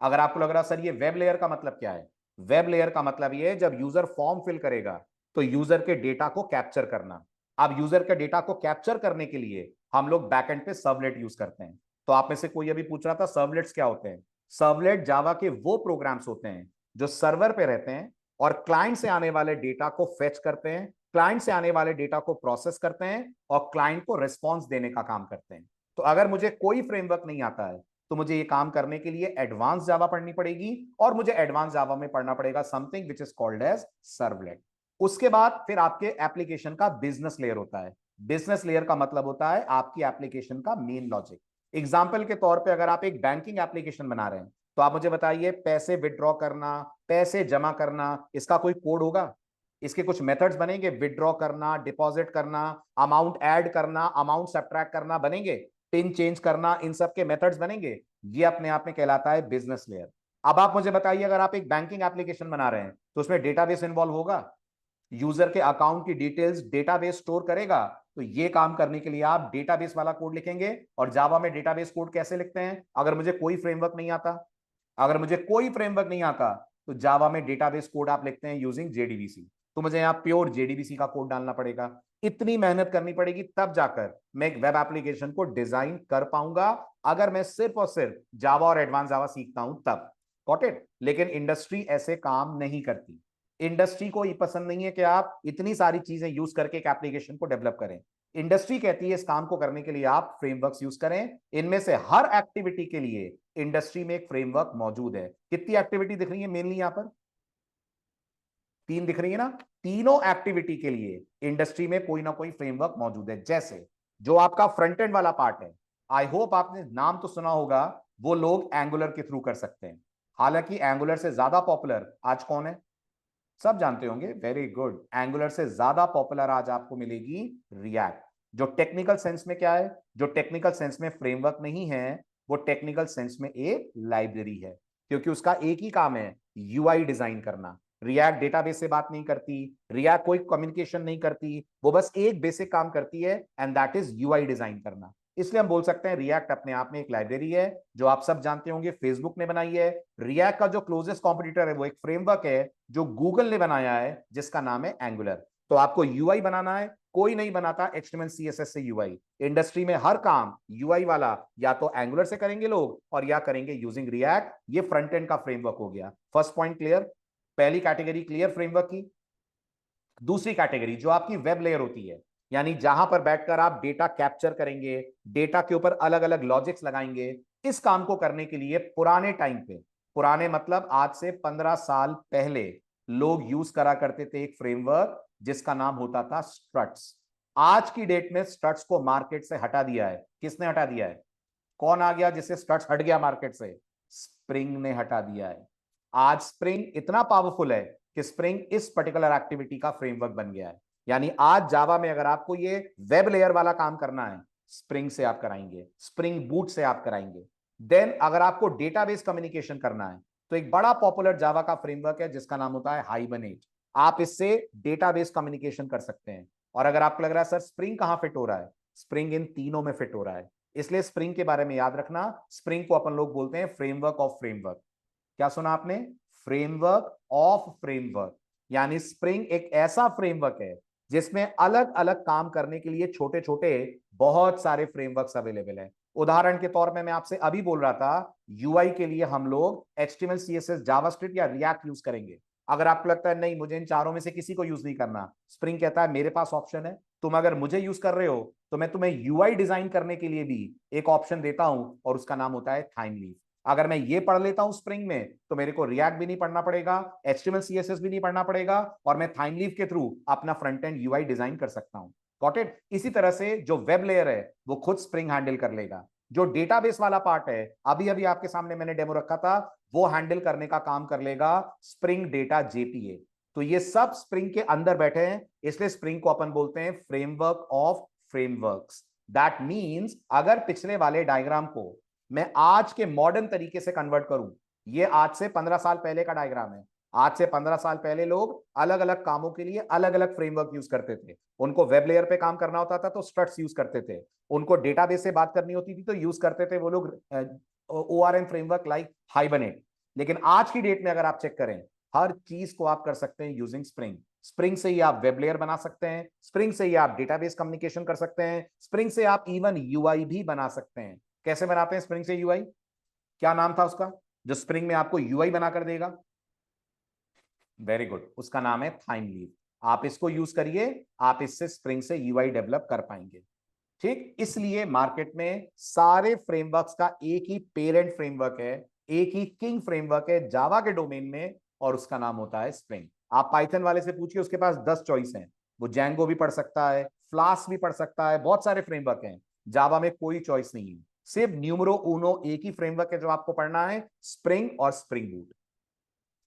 अगर आपको लग रहा सर ये वेब लेयर का मतलब क्या है, वेब लेयर का मतलब ये है जब यूजर फॉर्म फिल करेगा तो यूजर के डेटा को कैप्चर करना। अब यूजर के डेटा को कैप्चर करने के लिए हम लोग बैकएंड पे सर्वलेट यूज करते हैं। तो आप में से कोई अभी पूछ रहा था सर्वलेट्स क्या होते हैं? सर्वलेट जावा के वो प्रोग्राम्स होते हैं जो सर्वर पे रहते हैं और क्लाइंट से आने वाले डेटा को फेच करते हैं, क्लाइंट से आने वाले डेटा को प्रोसेस करते हैं और क्लाइंट को रिस्पॉन्स देने का काम करते हैं। तो अगर मुझे कोई फ्रेमवर्क नहीं आता है तो मुझे ये काम करने के लिए एडवांस जावा पढ़नी पड़ेगी, और मुझे एडवांस जावा में पढ़ना पड़ेगा something which is called as servlet. उसके बाद फिर आपके एप्लीकेशन का बिजनेस लेयर होता है। बिजनेस लेयर का मतलब होता है आपकी एप्लीकेशन का मेन लॉजिक। एग्जाम्पल के तौर पे अगर आप एक बैंकिंग एप्लीकेशन बना रहे हैं तो आप मुझे बताइए पैसे विड्रॉ करना, पैसे जमा करना, इसका कोई कोड होगा? इसके कुछ मेथड्स बनेंगे, विड्रॉ करना, डिपॉजिट करना, अमाउंट ऐड करना, अमाउंट सब्ट्रैक्ट करना बनेंगे, पिन चेंज करना, इन सब के मेथड्स बनेंगे। ये अपने आप में कहलाता है बिजनेस लेयर। अब आप मुझे बताइए अगर आप एक बैंकिंग एप्लीकेशन बना रहे हैं तो उसमें डेटाबेस इन्वॉल्व होगा, यूजर के अकाउंट की डिटेल्स डेटाबेस स्टोर करेगा। तो ये काम करने के लिए आप डेटाबेस वाला कोड लिखेंगे। और जावा में डेटाबेस कोड कैसे लिखते हैं अगर मुझे कोई फ्रेमवर्क नहीं आता? अगर मुझे कोई फ्रेमवर्क नहीं आता तो जावा में डेटाबेस कोड आप लिखते हैं यूजिंग जेडीबीसी, तो मुझे यहाँ प्योर जेडीबीसी का कोड डालना पड़ेगा, इतनी मेहनत करनी पड़ेगी, तब जाकर मैं एक वेब एप्लीकेशन को डिजाइन कर पाऊंगा। अगर मैं सिर्फ और सिर्फ जावा और एडवांस जावा सीखता हूं तब। Got it? लेकिन इंडस्ट्री ऐसे काम नहीं करती। इंडस्ट्री को ये पसंद नहीं है कि आप इतनी सारी चीजें यूज करके एक एप्लीकेशन को डेवलप करें। इंडस्ट्री कहती है इस काम को करने के लिए आप फ्रेमवर्क्स यूज करें। इनमें से हर एक्टिविटी के लिए इंडस्ट्री में एक फ्रेमवर्क मौजूद है। कितनी एक्टिविटी दिख रही है मेनली यहां पर? 3 दिख रही है ना? तीनों एक्टिविटी के लिए इंडस्ट्री में कोई ना कोई फ्रेमवर्क मौजूद है। जैसे जो आपका फ्रंट एंड वाला पार्ट है, आई होप आपने नाम तो सुना होगा, वो लोग एंगुलर के थ्रू कर सकते हैं। हालांकि एंगुलर से ज्यादा पॉपुलर आज कौन है? सब जानते होंगे, वेरी गुड। एंगुलर से ज्यादा पॉपुलर आज आपको मिलेगी रिएक्ट। जो टेक्निकल सेंस में क्या है? जो टेक्निकल सेंस में फ्रेमवर्क नहीं है, वो टेक्निकल सेंस में एक लाइब्रेरी है, क्योंकि उसका एक ही काम है, यूआई डिजाइन करना। रिएक्ट डेटाबेस से बात नहीं करती, रिएक्ट कोई कम्युनिकेशन नहीं करती, वो बस एक बेसिक काम करती है, and that is UI design करना। इसलिए हम बोल सकते हैं रिएक्ट अपने आप में एक लाइब्रेरी है, जो आप सब जानते होंगे फेसबुक ने बनाई है। रिएक्ट का जो क्लोजेस्ट कॉम्पिटिटर है वो एक फ्रेमवर्क है जो गूगल ने बनाया है, जिसका नाम है एंगुलर। तो आपको यूआई बनाना है, कोई नहीं बनाता एचटीएमएल सीएसएस से यूआई। इंडस्ट्री में हर काम यूआई वाला या तो एंगुलर से करेंगे लोग, और या करेंगे यूजिंग रिएक्ट। ये फ्रंट एंड का फ्रेमवर्क हो गया। First point clear? पहली कैटेगरी क्लियर फ्रेमवर्क की। दूसरी कैटेगरी जो आपकी वेब लेयर होती है, यानी जहां पर बैठकर आप डेटा कैप्चर करेंगे, डेटा के ऊपर अलग अलग लॉजिक्स लगाएंगे। इस काम को करने के लिए पुराने टाइम पे, पुराने मतलब आज से 15 साल पहले, लोग यूज करा करते थे एक फ्रेमवर्क जिसका नाम होता था स्ट्रट्स। आज की डेट में स्ट्रट्स को मार्केट से हटा दिया है। किसने हटा दिया है? कौन आ गया जिससे स्ट्रट्स हट गया मार्केट से? स्प्रिंग ने हटा दिया है। आज स्प्रिंग इतना पावरफुल है कि स्प्रिंग इस पर्टिकुलर एक्टिविटी का फ्रेमवर्क बन गया है। यानी आज जावा में अगर आपको ये वेब लेयर वाला काम करना है, स्प्रिंग से आप कराएंगे, स्प्रिंग बूट से आप कराएंगे। देन अगर आपको डेटाबेस कम्युनिकेशन करना है, तो एक बड़ा पॉपुलर जावा का फ्रेमवर्क है जिसका नाम होता है हाइबरनेट। आप इससे डेटाबेस कम्युनिकेशन कर सकते हैं। और अगर आपको लग रहा है सर स्प्रिंग कहां फिट हो रहा है, स्प्रिंग इन तीनों में फिट हो रहा है। इसलिए स्प्रिंग के बारे में याद रखना, स्प्रिंग को अपन लोग बोलते हैं फ्रेमवर्क ऑफ फ्रेमवर्क। क्या सुना आपने? Framework of framework. यानी स्प्रिंग एक ऐसा फ्रेमवर्क है जिसमें अलग अलग काम करने के लिए छोटे छोटे बहुत सारे फ्रेमवर्क्स अवेलेबल हैं। उदाहरण के तौर पे मैं आपसे अभी बोल रहा था, यूआई के लिए हम लोग एचटीएमएल सीएसएस जावास्क्रिप्ट या रिएक्ट यूज करेंगे। अगर आपको लगता है नहीं मुझे इन चारों में से किसी को यूज नहीं करना, स्प्रिंग कहता है मेरे पास ऑप्शन है। तुम अगर मुझे यूज कर रहे हो तो मैं तुम्हें यूआई डिजाइन करने के लिए भी एक ऑप्शन देता हूं, और उसका नाम होता है थाइमलीव। अगर मैं ये पढ़ लेता हूं स्प्रिंग में, तो मेरे को रिएक्ट भी नहीं पढ़ना पड़ेगा, एचटीएमएल सीएसएस भी नहीं पढ़ना पड़ेगा, और मैं थाइमलीव के थ्रू अपना फ्रंट एंड यूआई डिजाइन कर सकता हूं। Got it? इसी तरह से जो वेब लेयर है वो खुद स्प्रिंग हैंडल कर लेगा। जो डेटाबेस वाला पार्ट है, अभी अभी आपके सामने मैंने डेमो रखा था, वो हैंडल करने का काम कर लेगा स्प्रिंग डेटा जेपीए। तो ये सब स्प्रिंग के अंदर बैठे हैं, इसलिए स्प्रिंग को अपन बोलते हैं framework of frameworks. That means अगर पिछले वाले डायग्राम को मैं आज के मॉडर्न तरीके से कन्वर्ट करूं, ये आज से 15 साल पहले का डायग्राम है। आज से 15 साल पहले लोग अलग अलग कामों के लिए अलग अलग फ्रेमवर्क यूज करते थे। उनको वेब लेयर पे काम करना होता था तो स्ट्रट्स यूज करते थे, उनको डेटाबेस से बात करनी होती थी तो यूज करते थे वो लोग ओआरएम फ्रेमवर्क लाइक हाइबरनेट। लेकिन आज की डेट में अगर आप चेक करें, हर चीज को आप कर सकते हैं यूजिंग स्प्रिंग। स्प्रिंग से ही आप वेब लेयर बना सकते हैं, स्प्रिंग से ही आप डेटाबेस कम्युनिकेशन कर सकते हैं, स्प्रिंग से आप इवन यूआई भी बना सकते हैं। कैसे बनाते हैं स्प्रिंग से यूआई? क्या नाम था उसका जो स्प्रिंग में आपको यूआई बनाकर देगा? वेरी गुड, उसका नाम है थाइमलीव। आप इसको यूज करिए, आप इससे स्प्रिंग से यूआई डेवलप कर पाएंगे। ठीक, इसलिए मार्केट में सारे फ्रेमवर्क्स का एक ही पेरेंट फ्रेमवर्क है, एक ही किंग फ्रेमवर्क है जावा के डोमेन में, और उसका नाम होता है स्प्रिंग। आप पाइथन वाले से पूछिए, उसके पास 10 चॉइस हैं। वो जैंगो भी पढ़ सकता है, फ्लास्क भी पढ़ सकता है, बहुत सारे फ्रेमवर्क हैं। जावा में कोई चॉइस नहीं है, सिर्फ न्यूमरो उनो एक ही फ्रेमवर्क है जो आपको पढ़ना है, स्प्रिंग और spring boot.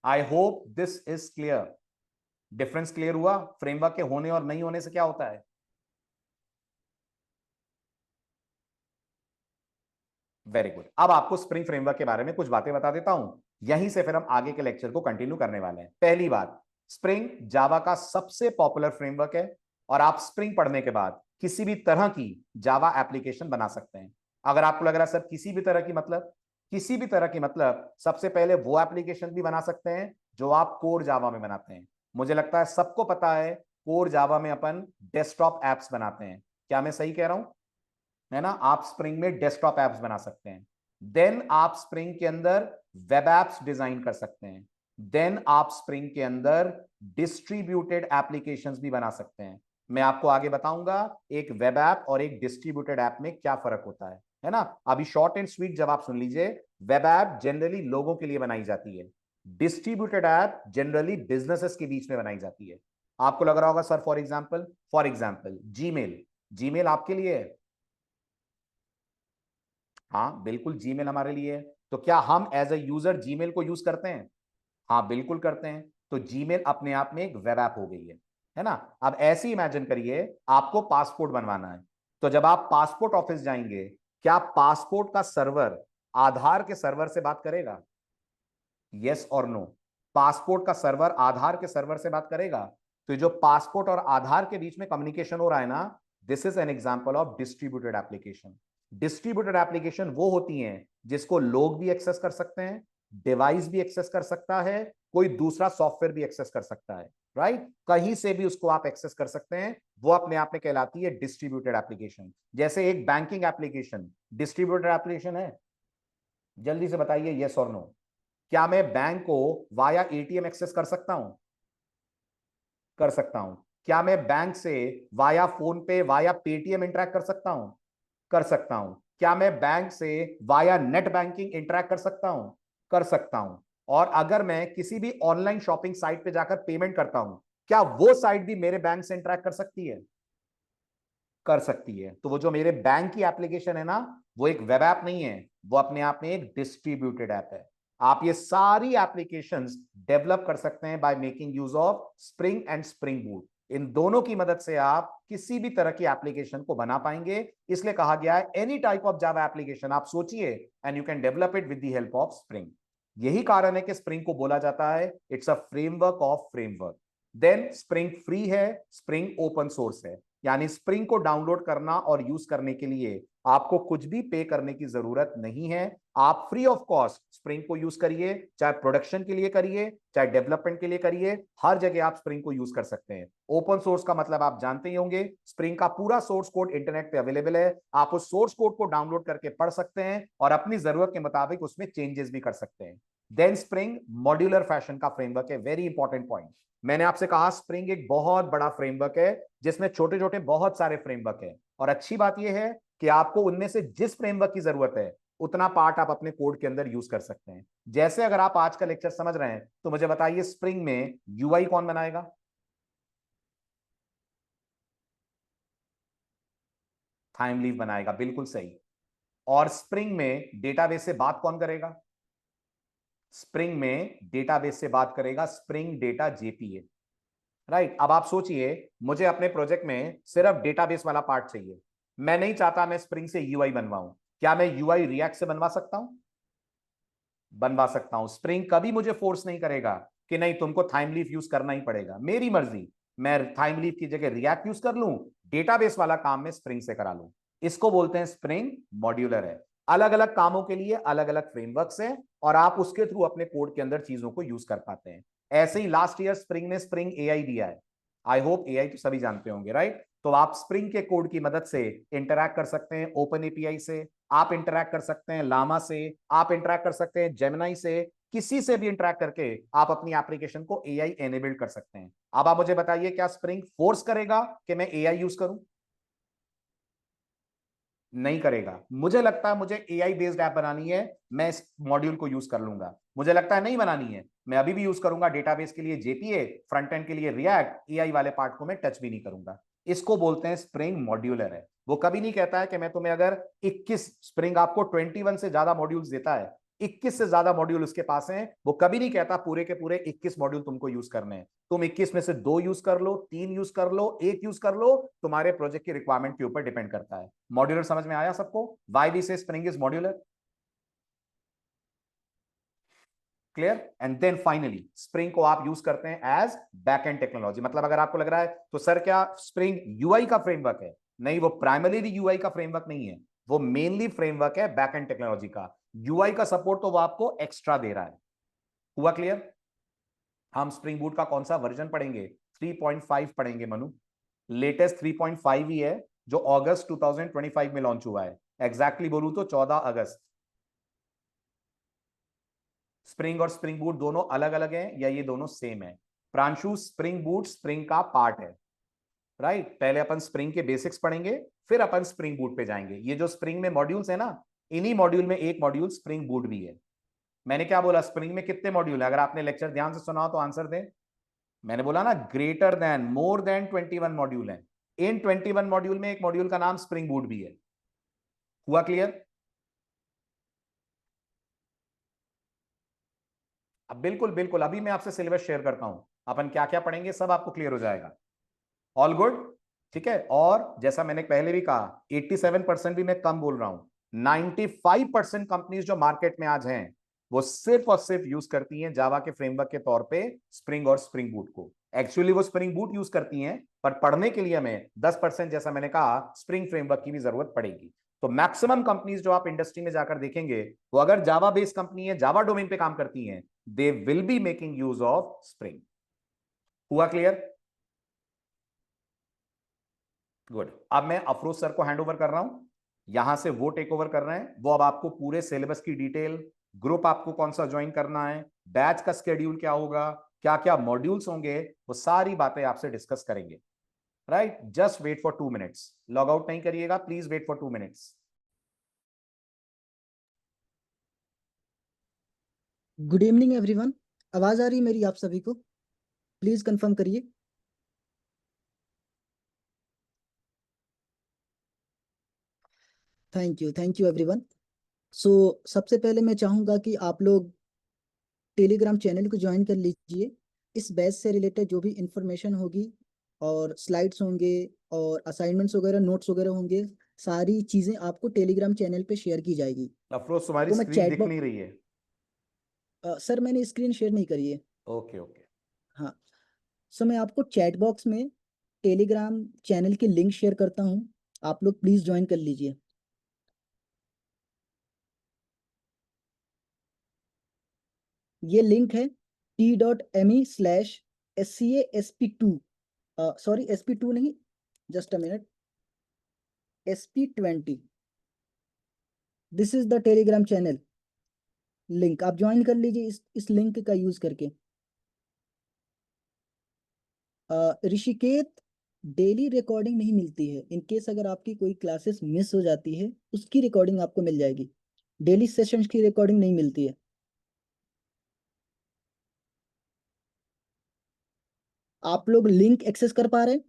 I hope this is clear. Difference clear हुआ फ्रेमवर्क के होने और नहीं होने से क्या होता है? Very good. अब आपको स्प्रिंग फ्रेमवर्क के बारे में कुछ बातें बता देता हूं, यहीं से फिर हम आगे के लेक्चर को कंटिन्यू करने वाले हैं। पहली बात, स्प्रिंग जावा का सबसे पॉपुलर फ्रेमवर्क है, और आप स्प्रिंग पढ़ने के बाद किसी भी तरह की जावा एप्लीकेशन बना सकते हैं। अगर आपको लग रहा है सर किसी भी तरह की मतलब, किसी भी तरह की, मतलब सबसे पहले वो एप्लीकेशन भी बना सकते हैं जो आप कोर जावा में बनाते हैं। मुझे लगता है सबको पता है कोर जावा में अपन डेस्कटॉप एप्स बनाते हैं। क्या मैं सही कह रहा हूं? है ना, आप स्प्रिंग में डेस्कटॉप एप्स बना सकते हैं। देन आप स्प्रिंग के अंदर वेब एप्स डिजाइन कर सकते हैं। देन आप स्प्रिंग के अंदर डिस्ट्रीब्यूटेड एप्लीकेशंस भी बना सकते हैं। मैं आपको आगे बताऊंगा एक वेब ऐप और एक डिस्ट्रीब्यूटेड ऐप में क्या फर्क होता है ना। अभी शॉर्ट एंड स्वीट जब आप सुन लीजिए, वेब ऐप जनरली लोगों के लिए बनाई जाती है, डिस्ट्रीब्यूटेड ऐप जनरली बिजनेसेस के बीच में बनाई जाती है। आपको लग रहा होगा sir for example Gmail, Gmail आपके लिए है। हाँ बिल्कुल, जीमेल हमारे लिए है। तो क्या हम एज ए यूजर जीमेल को यूज करते हैं? हाँ बिल्कुल करते हैं। तो जीमेल अपने आप में एक वेब ऐप हो गई है ना। अब ऐसे ही इमेजिन करिए आपको पासपोर्ट बनवाना है। तो जब आप पासपोर्ट ऑफिस जाएंगे, क्या पासपोर्ट का सर्वर आधार के सर्वर से बात करेगा? यस और नो? पासपोर्ट का सर्वर आधार के सर्वर से बात करेगा? तो जो पासपोर्ट और आधार के बीच में कम्युनिकेशन हो रहा है ना, this is an example of distributed application. Distributed application वो होती हैं जिसको लोग भी एक्सेस कर सकते हैं, डिवाइस भी एक्सेस कर सकता है, कोई दूसरा सॉफ्टवेयर भी एक्सेस कर सकता है, राइट? कहीं से भी उसको आप एक्सेस कर सकते हैं, वो अपने आप में कहलाती है डिस्ट्रीब्यूटेड एप्लीकेशन। जैसे एक बैंकिंग एप्लीकेशन डिस्ट्रीब्यूटेड एप्लीकेशन है। जल्दी से बताइए यस और नो। क्या मैं बैंक को वाया एटीएम एक्सेस कर सकता हूं? कर सकता हूं। क्या मैं बैंक से वाया फोन पे, वाया पेटीएम इंटरेक्ट कर सकता हूं? कर सकता हूं। क्या मैं बैंक से वाया नेट बैंकिंग इंटरेक्ट कर सकता हूं? कर सकता हूं। और अगर मैं किसी भी ऑनलाइन शॉपिंग साइट पे जाकर पेमेंट करता हूं, क्या वो साइट भी मेरे बैंक से इंटरेक्ट कर सकती है? कर सकती है। तो वो जो मेरे बैंक की एप्लीकेशन है ना, वो एक वेब ऐप नहीं है, वो अपने आप में एक डिस्ट्रीब्यूटेड ऐप है। आप ये सारी एप्लीकेशंस डेवलप कर सकते हैं by making use of spring and spring boot. इन दोनों की मदद से आप किसी भी तरह की एप्लीकेशन को बना पाएंगे। इसलिए कहा गया है any type of Java application आप सोचिए and you can develop it with the help of Spring. यही कारण है कि स्प्रिंग को बोला जाता है it's a framework of framework. Then Spring free है, स्प्रिंग ओपन सोर्स है। यानी स्प्रिंग को डाउनलोड करना और यूज करने के लिए आपको कुछ भी पे करने की जरूरत नहीं है। आप फ्री ऑफ कॉस्ट स्प्रिंग को यूज करिए, चाहे प्रोडक्शन के लिए करिए, चाहे डेवलपमेंट के लिए करिए, हर जगह आप स्प्रिंग को यूज कर सकते हैं। ओपन सोर्स का मतलब आप जानते ही होंगे, स्प्रिंग का पूरा सोर्स कोड इंटरनेट पे अवेलेबल है। आप उस सोर्स कोड को डाउनलोड करके पढ़ सकते हैं और अपनी जरूरत के मुताबिक उसमें चेंजेस भी कर सकते हैं। देन स्प्रिंग मॉड्यूलर फैशन का फ्रेमवर्क है, वेरी इंपॉर्टेंट पॉइंट। मैंने आपसे कहा स्प्रिंग एक बहुत बड़ा फ्रेमवर्क है जिसमें छोटे छोटे बहुत सारे फ्रेमवर्क है। और अच्छी बात यह है कि आपको उनमें से जिस फ्रेमवर्क की जरूरत है उतना पार्ट आप अपने कोड के अंदर यूज कर सकते हैं। जैसे अगर आप आज का लेक्चर समझ रहे हैं तो मुझे बताइए स्प्रिंग में यूआई कौन बनाएगा? थाइमलीव बनाएगा, बिल्कुल सही। और स्प्रिंग में डेटाबेस से बात कौन करेगा? स्प्रिंग में डेटाबेस से बात करेगा स्प्रिंग डेटा जेपीए, राइट? अब आप सोचिए मुझे अपने प्रोजेक्ट में सिर्फ डेटाबेस वाला पार्ट चाहिए। मैं नहीं चाहता मैं स्प्रिंग से यूआई बनवाऊं। क्या मैं यूआई रिएक्ट से बनवा सकता हूं? बनवा सकता हूं। स्प्रिंग कभी मुझे फोर्स नहीं करेगा कि नहीं तुमको थाइमलीफ यूज करना ही पड़ेगा, मेरी मर्जी। मैं थाइमलीफ की जगह रिएक्ट यूज कर लूं, डेटाबेस वाला काम मैं स्प्रिंग से करा लूं। इसको बोलते हैं स्प्रिंग मॉड्यूलर है। अलग अलग कामों के लिए अलग अलग फ्रेमवर्क्स हैं और आप उसके थ्रू अपने कोड के अंदर चीजों को यूज कर पाते हैं। ऐसे ही लास्ट ईयर स्प्रिंग ने स्प्रिंग एआई दिया है। आई होप एआई तो सभी जानते होंगे, राइट? तो आप स्प्रिंग के कोड की मदद से इंटरैक्ट कर सकते हैं ओपन एपीआई से, आप इंटरैक्ट कर सकते हैं लामा से, आप इंटरैक्ट कर सकते हैं जेमिनाई से, किसी से भी इंटरैक्ट करके आप अपनी एप्लीकेशन को एआई एनेबल्ड कर सकते हैं। अब आप मुझे बताइए क्या स्प्रिंग फोर्स करेगा कि मैं एआई यूज करूं? नहीं करेगा। मुझे लगता है मुझे एआई बेस्ड ऐप बनानी है, मैं इस मॉड्यूल को यूज कर लूंगा। मुझे लगता है नहीं बनानी है, मैं अभी भी यूज करूंगा डेटाबेस के लिए जेपीए, फ्रंट एंड के लिए रिएक्ट, एआई वाले पार्ट को मैं टच भी नहीं करूंगा। इसको बोलते हैं स्प्रिंग मॉड्यूलर है। वो कभी नहीं कहता है कि मैं तुम्हें अगर 21, स्प्रिंग आपको 21 से ज्यादा मॉड्यूल्स देता है, 21 से ज्यादा मॉड्यूल उसके पास हैं, वो कभी नहीं कहता पूरे के पूरे 21 मॉड्यूल तुमको यूज करने हैं। तुम 21 में से 2 यूज कर लो, 3 यूज कर लो, 1 यूज कर लो, तुम्हारे प्रोजेक्ट की रिक्वायरमेंट के ऊपर डिपेंड करता है। मॉड्यूलर समझ में आया सबको? Why we say Spring is modular? Clear? And then finally Spring को आप यूज करते हैं एज बैकएंड टेक्नोलॉजी। मतलब अगर आपको लग रहा है तो सर क्या स्प्रिंग यूआई का फ्रेमवर्क है? नहीं, वो प्राइमरीली यूआई का फ्रेमवर्क नहीं है, वो मेनली फ्रेमवर्क है बैकएंड टेक्नोलॉजी का। यूआई का सपोर्ट तो वो आपको एक्स्ट्रा दे रहा है। हुआ क्लियर? हम स्प्रिंग बूट का कौन सा वर्जन पढ़ेंगे? 3.5 पढ़ेंगे मनु। लेटेस्ट 3.5 ही है जो अगस्त 2025 में लॉन्च हुआ है। एग्जैक्टली बोलूं तो 14 अगस्त। स्प्रिंग और स्प्रिंग बूट दोनों अलग अलग हैं या ये दोनों सेम है? प्रांशु, स्प्रिंग बूट स्प्रिंग का पार्ट है, राइट? पहले अपन स्प्रिंग के बेसिक्स पढ़ेंगे, फिर अपन स्प्रिंग बूट पे जाएंगे। ये जो स्प्रिंग में मॉड्यूल्स है ना, इन्हीं मॉड्यूल में एक मॉड्यूल स्प्रिंग बूट भी है। मैंने क्या बोला? स्प्रिंग में कितने मॉड्यूल है? अगर आपने लेक्चर ध्यान से सुना हो तो आंसर दें। मैंने बोला ना, greater than, more than 21 module है। इन 21 मॉड्यूल में एक मॉड्यूल का नाम स्प्रिंग बूट भी है। हुआ क्लियर? अब बिल्कुल बिल्कुल, अभी मैं आपसे सिलेबस शेयर करता हूं, अपन क्या क्या पढ़ेंगे सब आपको क्लियर हो जाएगा। All good? ठीक है। और जैसा मैंने पहले भी कहा, 87% भी मैं कम बोल रहा हूं। 95% कंपनीज जो मार्केट में आज हैं वो सिर्फ और सिर्फ यूज करती हैं जावा के फ्रेमवर्क के तौर पे स्प्रिंग और स्प्रिंग बूट को। एक्चुअली वो स्प्रिंग बूट यूज करती हैं, पर पढ़ने के लिए हमें 10%, जैसा मैंने कहा, स्प्रिंग फ्रेमवर्क की भी जरूरत पड़ेगी। तो मैक्सिमम कंपनीज जो आप इंडस्ट्री में जाकर देखेंगे, वो अगर जावा बेस्ड कंपनी है, जावा डोमेन पे काम करती हैं, they will be making use of spring. हुआ क्लियर? गुड। अब मैं अफरोज सर को हैंड ओवर कर रहा हूं, यहां से वो टेक ओवर कर रहे हैं। वो अब आपको पूरे सिलेबस की डिटेल, ग्रुप आपको कौन सा ज्वाइन करना है, बैच का स्केड्यूल क्या होगा, क्या क्या मॉड्यूल्स होंगे, वो सारी बातें आपसे डिस्कस करेंगे। Right? Just wait for 2 minutes, log out नहीं करिएगा, please wait for 2 minutes. Good evening everyone. आवाज आ रही है मेरी आप सभी को? प्लीज कंफर्म करिए। Thank you everyone. सो सबसे पहले मैं चाहूंगा कि आप लोग टेलीग्राम चैनल को ज्वाइन कर लीजिए। इस बैच से रिलेटेड जो भी इंफॉर्मेशन होगी और स्लाइड्स होंगे और असाइनमेंट्स वगैरह, नोट्स वगैरह होंगे, सारी चीजें आपको टेलीग्राम चैनल पे शेयर की जाएगी। अफरोज, तुम्हारी तो मैं स्क्रीन चैट दिख नहीं रही है। सर मैंने स्क्रीन शेयर नहीं करी है। Okay okay. हाँ। सो मैं आपको चैट बॉक्स में टेलीग्राम चैनल की लिंक शेयर करता हूँ, आप लोग प्लीज ज्वाइन कर लीजिए। ये लिंक है t.me/SCASP2, सॉरी SP2 नहीं, just a minute, SP20। This is the Telegram channel link, आप ज्वाइन कर लीजिए इस लिंक का यूज करके। ऋषिकेत, डेली रिकॉर्डिंग नहीं मिलती है। इन केस अगर आपकी कोई क्लासेस मिस हो जाती है, उसकी रिकॉर्डिंग आपको मिल जाएगी। डेली सेशंस की रिकॉर्डिंग नहीं मिलती है। आप लोग लिंक एक्सेस कर पा रहे हैं?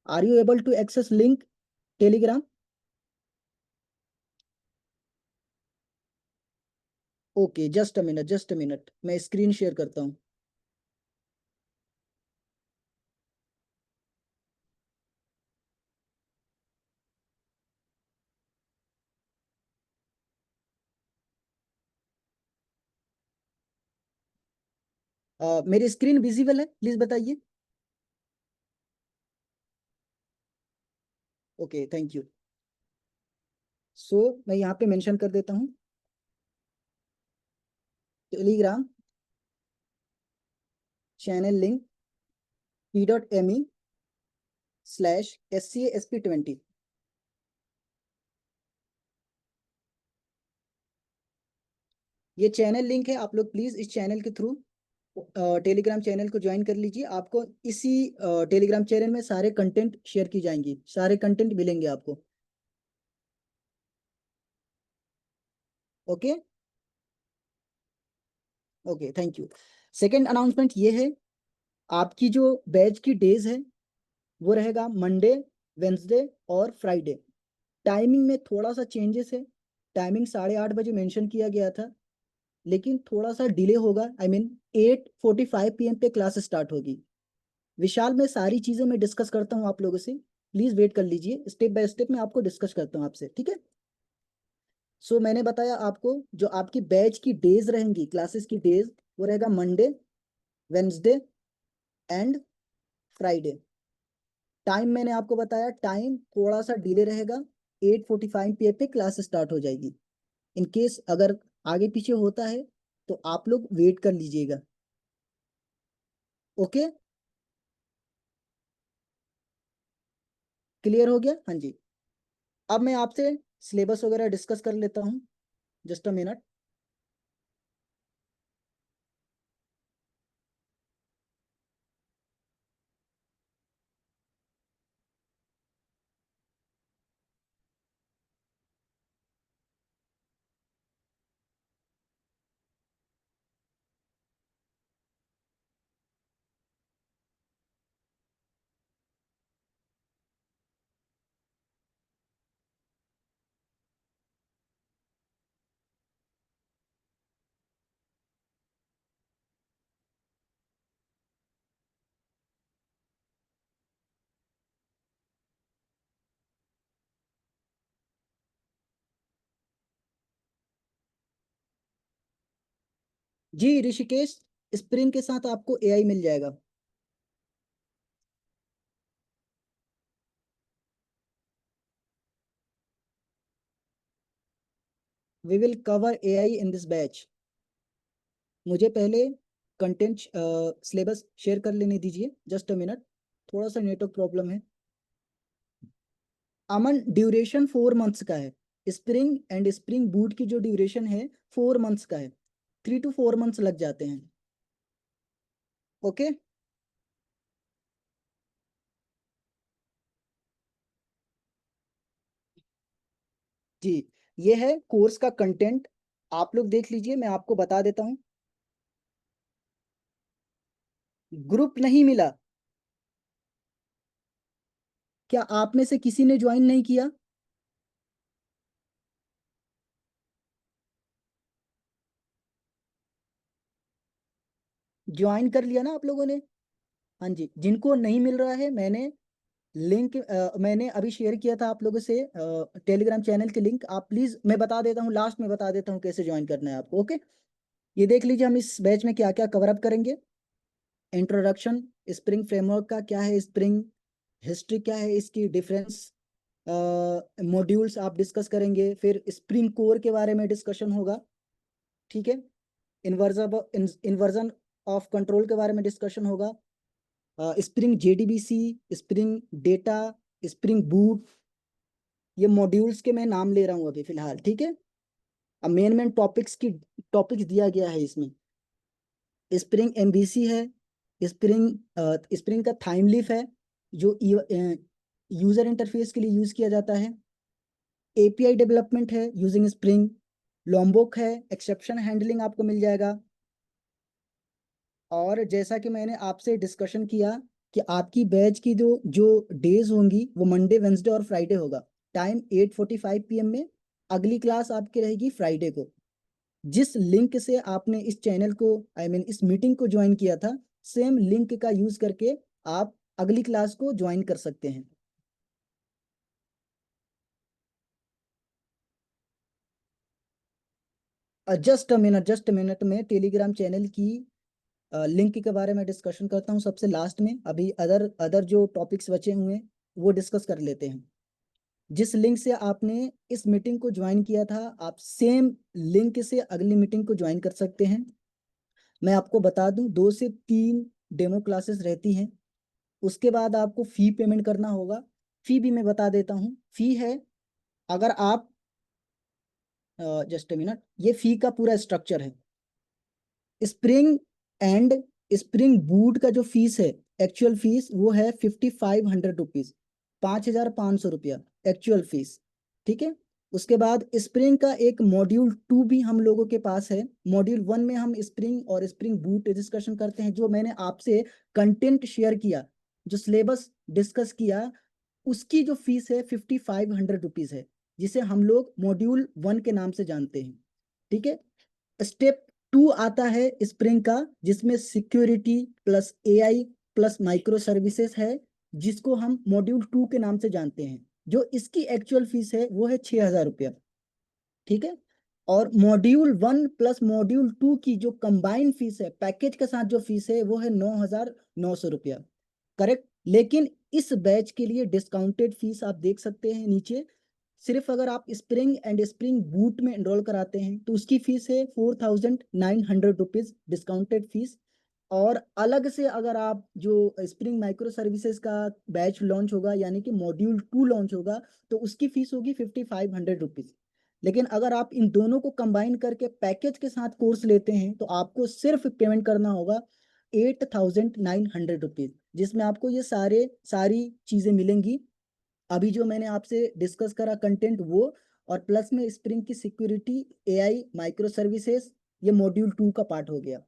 Are you able to access link Telegram? Okay, just a minute, मैं स्क्रीन शेयर करता हूँ। मेरी स्क्रीन विजिबल है, प्लीज बताइए। Okay, thank you. सो मैं यहाँ पे मेंशन कर देता हूँ, टेलीग्राम चैनल लिंक t.me/SCASP20। ये चैनल लिंक है, आप लोग प्लीज इस चैनल के थ्रू टेलीग्राम चैनल को ज्वाइन कर लीजिए। आपको इसी टेलीग्राम चैनल में सारे कंटेंट शेयर की जाएंगी, सारे कंटेंट मिलेंगे आपको। Okay okay, thank you. Second announcement ये है, आपकी जो बैच की डेज है वो रहेगा मंडे, वेंसडे और फ्राइडे। टाइमिंग में थोड़ा सा चेंजेस है। टाइमिंग 8:30 बजे मेंशन किया गया था, लेकिन थोड़ा सा डिले होगा। आई मीन 8:45 PM पे क्लास स्टार्ट होगी। विशाल, मैं सारी चीजें मैं डिस्कस करता हूँ आप लोगों से, प्लीज वेट कर लीजिए। स्टेप बाय स्टेप मैं आपको डिस्कस करता हूँ आपसे, ठीक है? सो मैंने बताया आपको, जो आपकी बैच की डेज रहेंगी, क्लासेस की डेज, वो रहेगा Monday, Wednesday and Friday. Time मैंने आपको बताया, टाइम थोड़ा सा डिले रहेगा, 8:45 PM पे क्लास स्टार्ट हो जाएगी। इन केस अगर आगे पीछे होता है तो आप लोग वेट कर लीजिएगा। ओके, क्लियर हो गया? हाँ जी। अब मैं आपसे सिलेबस वगैरह डिस्कस कर लेता हूँ, जस्ट अ मिनट। जी ऋषिकेश, स्प्रिंग के साथ आपको एआई मिल जाएगा। We will cover AI in this batch. मुझे पहले कंटेंट सिलेबस शेयर कर लेने दीजिए, जस्ट अ मिनट, थोड़ा सा नेटवर्क प्रॉब्लम है। अमन, ड्यूरेशन 4 मंथ्स का है। स्प्रिंग एंड स्प्रिंग बूट की जो ड्यूरेशन है 4 मंथ्स का है, 3 to 4 मंथ्स लग जाते हैं। ओके, जी ये है कोर्स का कंटेंट, आप लोग देख लीजिए, मैं आपको बता देता हूँ। ग्रुप नहीं मिला? क्या आप में से किसी ने ज्वाइन नहीं किया? ज्वाइन कर लिया ना आप लोगों ने? हाँ जी, जिनको नहीं मिल रहा है, मैंने लिंक मैंने अभी शेयर किया था आप लोगों से, टेलीग्राम चैनल के लिंक। आप प्लीज, मैं बता देता हूँ, लास्ट में बता देता हूँ कैसे ज्वाइन करना है आपको। ओके, ये देख लीजिए हम इस बैच में क्या क्या कवर अप करेंगे। इंट्रोडक्शन, स्प्रिंग फ्रेमवर्क का क्या है, स्प्रिंग हिस्ट्री क्या है, इसकी डिफरेंस, मॉड्यूल्स आप डिस्कस करेंगे, फिर स्प्रिंग कोर के बारे में डिस्कशन होगा, ठीक है। इन्वर्जन ऑफ कंट्रोल के बारे में डिस्कशन होगा, spring JDBC, spring data, spring boot, ये मॉड्यूल्स के मैं नाम ले रहा हूँ अभी फिलहाल, ठीक है। अब मेन टॉपिक्स दिया गया है इसमें। स्प्रिंग एमबीसी है, स्प्रिंग का थाइम लीफ है जो यूजर इंटरफेस के लिए यूज किया जाता है। एपीआई डेवलपमेंट है यूजिंग स्प्रिंग। लॉम्बोक है, एक्सेप्शन हैंडलिंग आपको मिल जाएगा। और जैसा कि मैंने आपसे डिस्कशन किया कि आपकी बैच की जो जो डेज होंगी वो मंडे, वेंसडे और फ्राइडे होगा। टाइम 8:45 PM में। अगली क्लास आपकी रहेगी फ्राइडे को। जिस लिंक से आपने इस चैनल को, आई मीन इस मीटिंग को ज्वाइन किया था, सेम लिंक का यूज करके आप अगली क्लास को ज्वाइन कर सकते हैं। जस्ट अ मिनट में टेलीग्राम चैनल की लिंक के बारे में डिस्कशन करता हूँ सबसे लास्ट में। अभी अदर अदर जो टॉपिक्स बचे हुए हैं वो डिस्कस कर लेते हैं। जिस लिंक से आपने इस मीटिंग को ज्वाइन किया था, आप सेम लिंक से अगली मीटिंग को ज्वाइन कर सकते हैं। मैं आपको बता दूं, 2 से 3 डेमो क्लासेस रहती हैं। उसके बाद आपको फी पेमेंट करना होगा। फी भी मैं बता देता हूँ, फी है, अगर आप जस्ट अ मिनट, ये फी का पूरा स्ट्रक्चर है। स्प्रिंग एंड स्प्रिंग बूट का जो फीस है, एक्चुअल फीस वो है 5500 रुपीज, 5500 रुपया एक्चुअल फीस, ठीक है। उसके बाद स्प्रिंग का एक मॉड्यूल 2 भी हम लोगों के पास है। मॉड्यूल 1 में हम स्प्रिंग और स्प्रिंग बूट डिस्कशन करते हैं। जो मैंने आपसे कंटेंट शेयर किया, जो सिलेबस डिस्कस किया, उसकी जो फीस है 5500 रुपीज है, जिसे हम लोग मॉड्यूल 1 के नाम से जानते हैं, ठीक है। स्टेप 2 आता है स्प्रिंग का, जिसमें security plus AI plus micro services है, जिसको हम मॉड्यूल 2 के नाम से जानते हैं। जो इसकी एक्चुअल फीस है वो है 6000 रुपया, ठीक है। और मॉड्यूल 1 प्लस मॉड्यूल 2 की जो कंबाइंड फीस है, पैकेज के साथ जो फीस है, वो है 9900 रुपया। करेक्ट? लेकिन इस बैच के लिए डिस्काउंटेड फीस आप देख सकते हैं नीचे। सिर्फ अगर आप स्प्रिंग एंड स्प्रिंग बूट में एनरोल कराते हैं तो उसकी फीस है 4,900 रुपीज डिस्काउंटेड फीस। और अलग से अगर आप जो स्प्रिंग माइक्रो सर्विसेज का बैच लॉन्च होगा यानी कि मॉड्यूल 2 लॉन्च होगा तो उसकी फीस होगी 5,500 रुपीज। लेकिन अगर आप इन दोनों को कंबाइन करके पैकेज के साथ कोर्स लेते हैं तो आपको सिर्फ पेमेंट करना होगा 8,900 रुपीज, जिसमें आपको ये सारी चीजें मिलेंगी। अभी जो मैंने आपसे डिस्कस करा कंटेंट वो, और प्लस में स्प्रिंग की सिक्योरिटी, एआई, माइक्रो सर्विसेज, ये मॉड्यूल 2 का पार्ट हो गया।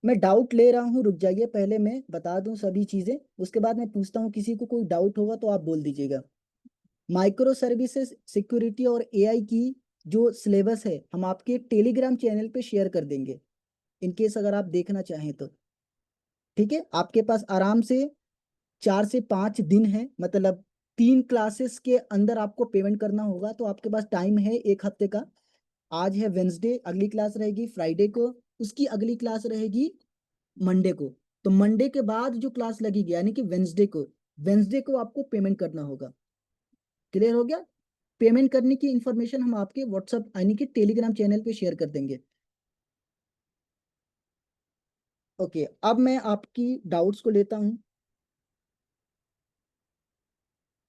मैं डाउट ले रहा हूँ, रुक जाइए, पहले मैं बता दूं सभी चीजें, उसके बाद मैं पूछता हूँ, किसी को कोई डाउट होगा तो आप बोल दीजिएगा। माइक्रो सर्विसेज, सिक्योरिटी और एआई की जो सिलेबस है हम आपके टेलीग्राम चैनल पे शेयर कर देंगे, इन केस अगर आप देखना चाहें तो। ठीक है, आपके पास आराम से 4 से 5 दिन है, मतलब 3 क्लासेस के अंदर आपको पेमेंट करना होगा, तो आपके पास टाइम है 1 हफ्ते का। आज है वेंसडे, अगली क्लास रहेगी फ्राइडे को, उसकी अगली क्लास रहेगी मंडे को। तो मंडे के बाद जो क्लास लगेगी यानी कि वेंसडे को आपको पेमेंट करना होगा। क्लियर हो गया? पेमेंट करने की इंफॉर्मेशन हम आपके व्हाट्सएप यानी कि टेलीग्राम चैनल पे शेयर कर देंगे। ओके, अब मैं आपकी डाउट्स को लेता हूँ।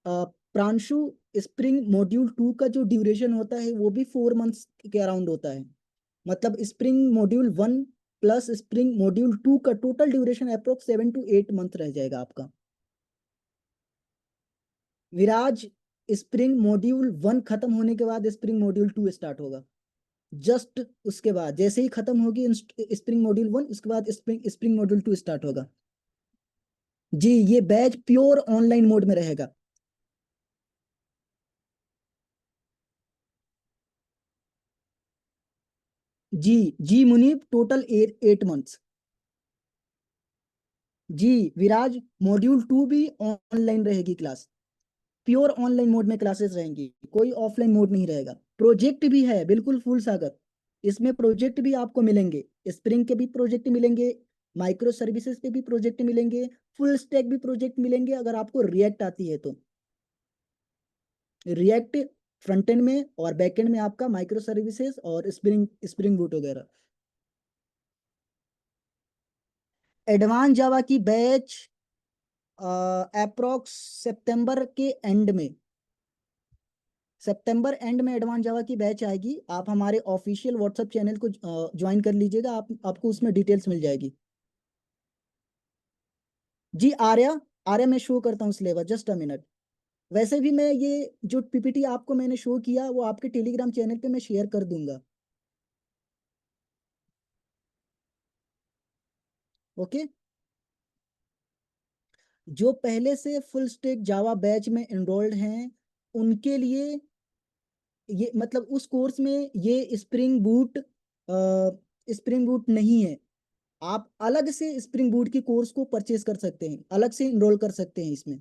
प्रांशु, स्प्रिंग मॉड्यूल 2 का जो ड्यूरेशन होता है वो भी 4 मंथ्स के अराउंड होता है। मतलब spring module 1 plus spring module 2 का total duration approx 7 to 8 month रह जाएगा आपका। विराज, स्प्रिंग मॉड्यूल 1 खत्म होने के बाद स्प्रिंग मॉड्यूल 2 स्टार्ट होगा। जस्ट उसके बाद जैसे ही खत्म होगी स्प्रिंग मॉड्यूल 1, उसके बाद स्प्रिंग मॉड्यूल 2 स्टार्ट होगा। जी, ये बैच प्योर ऑनलाइन मोड में रहेगा। जी जी मुनीब, टोटल 8 मंथ्स। जी विराज, मॉड्यूल 2 भी ऑनलाइन रहेगी क्लास, प्योर ऑनलाइन मोड में क्लासेस रहेंगी, कोई ऑफलाइन मोड नहीं रहेगा। प्रोजेक्ट भी है, बिल्कुल फुल सागर, इसमें प्रोजेक्ट भी आपको मिलेंगे, स्प्रिंग के भी प्रोजेक्ट मिलेंगे, माइक्रो सर्विसेज पे भी प्रोजेक्ट मिलेंगे, फुल स्टैक भी प्रोजेक्ट मिलेंगे अगर आपको रिएक्ट आती है तो। रिएक्ट फ्रंट एंड में और बैक एंड में आपका माइक्रो सर्विसेज और स्प्रिंग स्प्रिंग बूट वगैरह। एडवांस जावा की बैच अप्रोक्स सितंबर एंड में एडवांस जावा की बैच आएगी। आप हमारे ऑफिशियल व्हाट्सएप चैनल को ज्वाइन कर लीजिएगा, आपको उसमें डिटेल्स मिल जाएगी। जी आर्या, आर्या मैं शो करता हूँ सिलेबस, जस्ट अ मिनट। वैसे भी मैं ये जो पीपीटी आपको मैंने शो किया वो आपके टेलीग्राम चैनल पे मैं शेयर कर दूंगा। ओके, जो पहले से फुल स्टैक जावा बैच में एनरोल्ड हैं उनके लिए ये, मतलब उस कोर्स में ये स्प्रिंग बूट नहीं है। आप अलग से स्प्रिंग बूट की कोर्स को परचेज कर सकते हैं, अलग से इनरोल कर सकते हैं इसमें।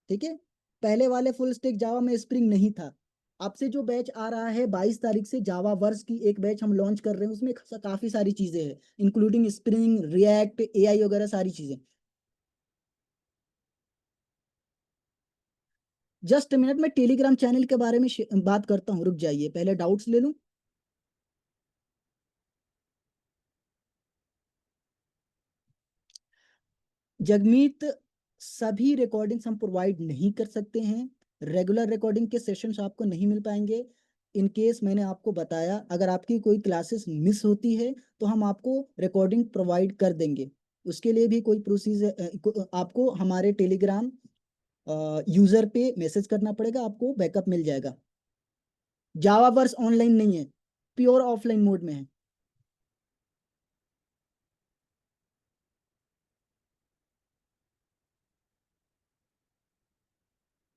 ठीक है, पहले वाले फुल स्टैक जावा में स्प्रिंग नहीं था। आपसे जो बैच आ रहा है 22 तारीख से, जावा वर्स की एक बैच हम लॉन्च कर रहे हैं, उसमें काफी सारी चीजें हैं, इंक्लूडिंग स्प्रिंग, रिएक्ट, एआई वगैरह सारी चीजें। जस्ट मिनट, मैं टेलीग्राम चैनल के बारे में बात करता हूँ, रुक जाइए, पहले डाउट्स ले लूं। जगमीत, सभी रिकॉर्डिंग्स हम प्रोवाइड नहीं कर सकते हैं, रेगुलर रिकॉर्डिंग के सेशंस आपको नहीं मिल पाएंगे। इन केस मैंने आपको बताया, अगर आपकी कोई क्लासेस मिस होती है तो हम आपको रिकॉर्डिंग प्रोवाइड कर देंगे। उसके लिए भी कोई प्रोसीजर, आपको हमारे टेलीग्राम यूजर पे मैसेज करना पड़ेगा, आपको बैकअप मिल जाएगा। जावा वर्स ऑनलाइन नहीं है, प्योर ऑफलाइन मोड में है।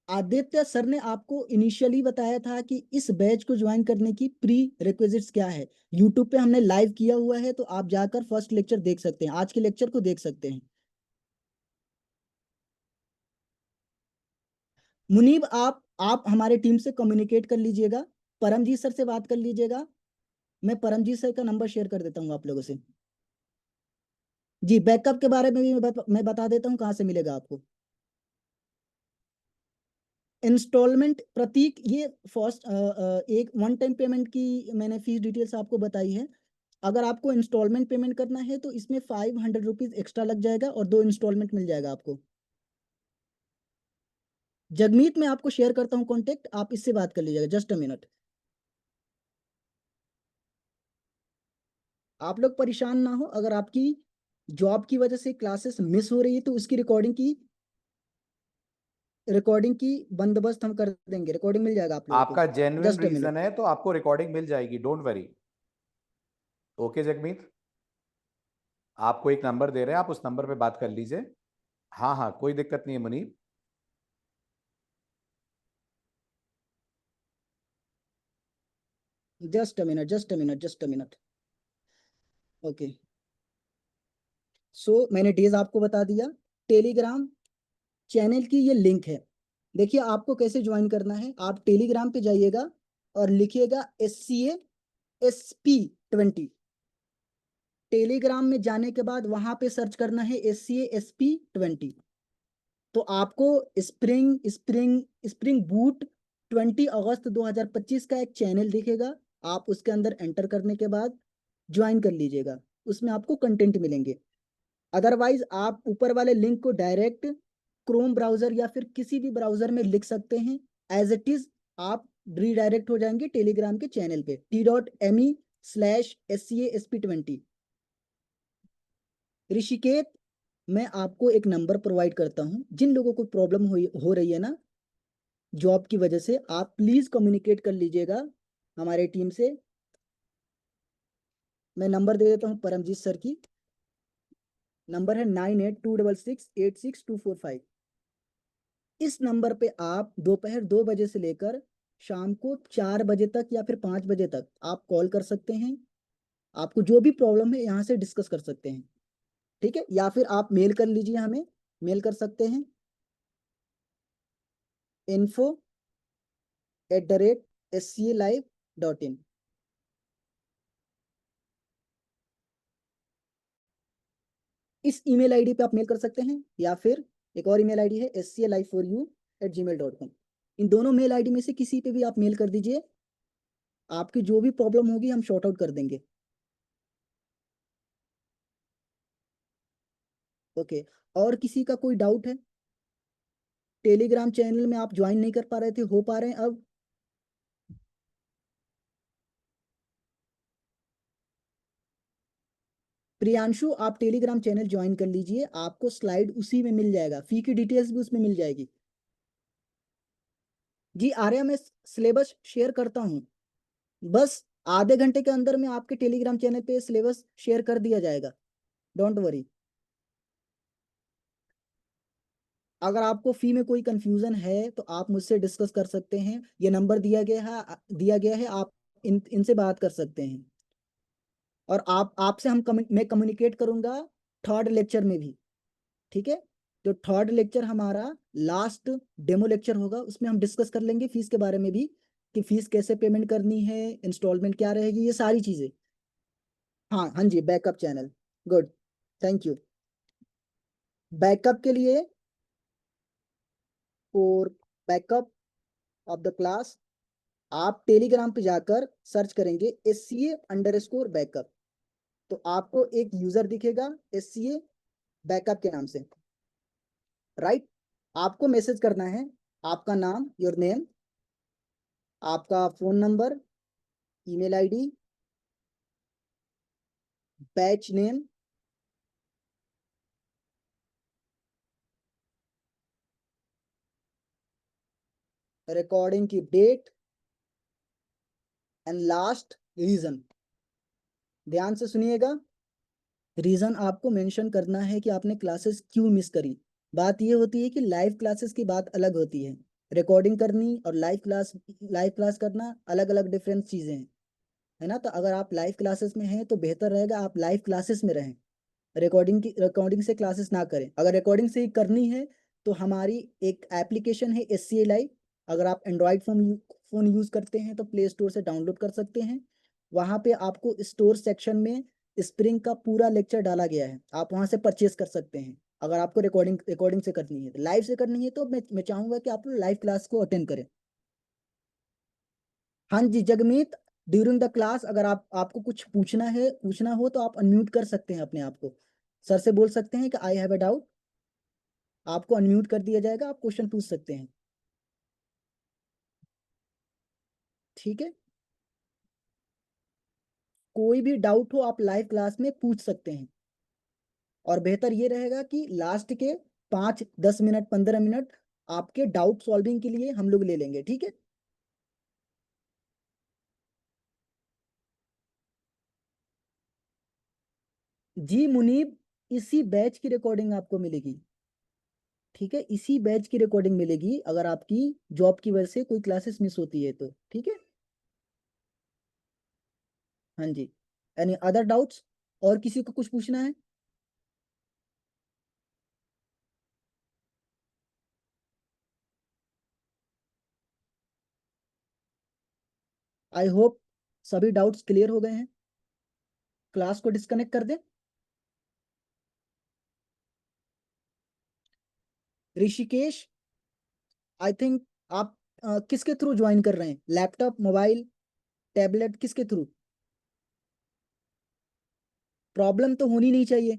आदित्य सर ने आपको इनिशियली बताया था कि इस बैच को ज्वाइन करने की प्री रिक्विजिट्स क्या है। यूट्यूब पे हमने लाइव किया हुआ है, तो आप जाकर फर्स्ट लेक्चर देख सकते हैं, आज के लेक्चर को देख सकते हैं। मुनीब, आप हमारे टीम से कम्युनिकेट कर लीजिएगा, परमजीत सर से बात कर लीजिएगा। मैं परमजीत सर का नंबर शेयर कर देता हूँ आप लोगों से। जी, बैकअप के बारे में भी मैं बता देता हूँ कहाँ से मिलेगा आपको। इंस्टॉलमेंट प्रतीक, ये फर्स्ट एक वन टाइम पेमेंट की मैंने फीस डिटेल्स आपको बताई है। अगर आपको इंस्टॉलमेंट पेमेंट करना है तो इसमें 500 रुपीज एक्स्ट्रा लग जाएगा और 2 इंस्टॉलमेंट मिल जाएगा आपको। जगमीत मैं आपको शेयर करता हूँ कॉन्टेक्ट, आप इससे बात कर लीजिएगा। जस्ट अ मिनट, आप लोग परेशान ना हो, अगर आपकी जॉब की वजह से क्लासेस मिस हो रही है तो उसकी रिकॉर्डिंग की बंदोबस्त हम कर देंगे, रिकॉर्डिंग मिल जाएगा आप लोगों को। आपका genuine just a minute. Reason है तो आपको रिकॉर्डिंग मिल जाएगी, डोंट वरी। ओके जगमीत, आपको एक नंबर दे रहे हैं, आप उस नंबर पे बात कर लीजिए। हाँ हाँ, कोई दिक्कत नहीं है Munib. Just a minute, just a minute, just a minute. Okay, so मैंने डेज आपको बता दिया। टेलीग्राम चैनल की ये लिंक है। देखिए आपको कैसे ज्वाइन करना है, आप टेलीग्राम पे जाइएगा और लिखिएगा SCA SP20। टेलीग्राम में जाने के बाद वहां पे सर्च करना है SCA SP20। तो आपको स्प्रिंग स्प्रिंग स्प्रिंग बूट 20 अगस्त 2025 का एक चैनल दिखेगा। आप उसके अंदर एंटर करने के बाद ज्वाइन कर लीजिएगा, उसमें आपको कंटेंट मिलेंगे। अदरवाइज आप ऊपर वाले लिंक को डायरेक्ट क्रोम ब्राउजर या फिर किसी भी ब्राउजर में लिख सकते हैं, एज इट इज आप रीडायरेक्ट हो जाएंगे टेलीग्राम के चैनल पे t.me/SCASP20। ऋषिकेत, मैं आपको एक नंबर प्रोवाइड करता हूँ, जिन लोगों को प्रॉब्लम हो रही है ना जॉब की वजह से, आप प्लीज कम्युनिकेट कर लीजिएगा हमारे टीम से। मैं नंबर दे देता हूँ परमजीत सर की। नंबर है 9826686245। इस नंबर पे आप दोपहर 2 बजे से लेकर शाम को 4 बजे तक या फिर 5 बजे तक आप कॉल कर सकते हैं। आपको जो भी प्रॉब्लम है यहाँ से डिस्कस कर सकते हैं, ठीक है? या फिर आप मेल कर लीजिए, हमें मेल कर सकते हैं info@scalive.in। इस ईमेल आईडी पे आप मेल कर सकते हैं, या फिर एक और ईमेल आईडी है scalive4u@gmail.com। इन दोनों मेल आईडी में से किसी पे भी आप मेल कर दीजिए, आपकी जो भी प्रॉब्लम होगी हम शॉर्ट आउट कर देंगे। ओके, और किसी का कोई डाउट है? टेलीग्राम चैनल में आप ज्वाइन नहीं कर पा रहे थे, हो पा रहे हैं अब? प्रियांशु, आप टेलीग्राम चैनल ज्वाइन कर लीजिए, आपको स्लाइड उसी में मिल जाएगा, फी की डिटेल्स भी उसमें मिल जाएगी। जी आर्या, मैं सिलेबस शेयर करता हूँ, बस आधे घंटे के अंदर में आपके टेलीग्राम चैनल पे सिलेबस शेयर कर दिया जाएगा, डोंट वरी। अगर आपको फी में कोई कंफ्यूजन है तो आप मुझसे डिस्कस कर सकते हैं, ये नंबर दिया गया है, आप इनसे बात कर सकते हैं। और आपसे मैं कम्युनिकेट करूंगा थर्ड लेक्चर में भी, ठीक है? जो थर्ड लेक्चर हमारा लास्ट डेमो लेक्चर होगा, उसमें हम डिस्कस कर लेंगे फीस के बारे में भी, कि फीस कैसे पेमेंट करनी है, इंस्टॉलमेंट क्या रहेगी, ये सारी चीजें। हाँ हाँ जी, backup channel, good, thank you. Backup के लिए, और बैकअप ऑफ द क्लास, आप टेलीग्राम पे जाकर सर्च करेंगे SCA_बैकअप, तो आपको एक यूजर दिखेगा SCA बैकअप के नाम से, राइट? आपको मैसेज करना है आपका नाम, योर नेम, आपका phone number, email ID, batch name, recording की डेट, एंड लास्ट रीजन। ध्यान से सुनिएगा, रीजन आपको मेंशन करना है कि आपने क्लासेस क्यों मिस करी। बात ये होती है कि लाइव क्लासेस की बात अलग होती है, रिकॉर्डिंग करनी और लाइव क्लास करना अलग अलग डिफरेंट चीजें हैं, है ना? तो अगर आप लाइव क्लासेस में हैं तो बेहतर रहेगा आप लाइव क्लासेस में रहें, रिकॉर्डिंग से क्लासेस ना करें। अगर रिकॉर्डिंग से ही करनी है तो हमारी एक एप्लीकेशन है SCA लाइव, अगर आप एंड्रॉयड फोन यूज करते हैं तो प्ले स्टोर से डाउनलोड कर सकते हैं। वहां पे आपको स्टोर सेक्शन में स्प्रिंग का पूरा लेक्चर डाला गया है, आप वहां से परचेज कर सकते हैं। अगर आपको रिकॉर्डिंग से करनी है, लाइव से करनी है तो मैं चाहूंगा कि आप लाइव क्लास को अटेंड करें। हाँ जी जगमीत, ड्यूरिंग द क्लास अगर आपको कुछ पूछना हो तो आप अनम्यूट कर सकते हैं अपने आप को, सर से बोल सकते हैं कि आई हैव अ डाउट, आपको अनम्यूट कर दिया जाएगा, आप क्वेश्चन पूछ सकते हैं। ठीक है, कोई भी डाउट हो आप लाइव क्लास में पूछ सकते हैं। और बेहतर ये रहेगा कि लास्ट के 5-10 मिनट 15 मिनट आपके डाउट सॉल्विंग के लिए हम लोग ले लेंगे। ठीक है, जी मुनीब, इसी बैच की रिकॉर्डिंग आपको मिलेगी। ठीक है, इसी बैच की रिकॉर्डिंग मिलेगी अगर आपकी जॉब की वजह से कोई क्लासेस मिस होती है तो। ठीक है, हाँ जी, एनी अदर डाउट्स, और किसी को कुछ पूछना है? आई होप सभी डाउट्स क्लियर हो गए हैं। क्लास को डिस्कनेक्ट कर दें। ऋषिकेश, आई थिंक आप किसके थ्रू ज्वाइन कर रहे हैं, लैपटॉप, मोबाइल, टैबलेट, किसके थ्रू? प्रॉब्लम तो होनी नहीं चाहिए।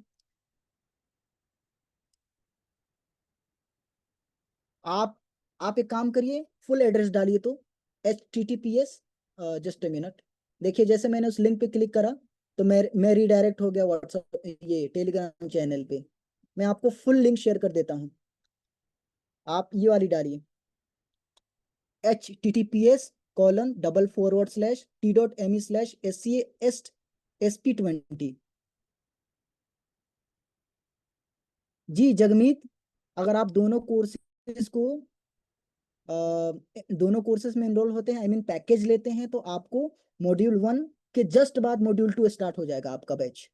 आप आप एक काम करिए, फुल एड्रेस डालिए तो HTTPS, जस्ट ए मिनट, देखिए जैसे मैंने उस लिंक पे क्लिक करा तो मैं रीडायरेक्ट हो गया व्हाट्सएप, ये टेलीग्राम चैनल पे। मैं आपको फुल लिंक शेयर कर देता हूँ, आप ये वाली डालिए, https://t.me/sca/sp20। जी जगमीत, अगर आप दोनों कोर्सेज में एनरोल होते हैं, आई मीन पैकेज लेते हैं, तो आपको मॉड्यूल 1 के जस्ट बाद मॉड्यूल 2 स्टार्ट हो जाएगा आपका बैच,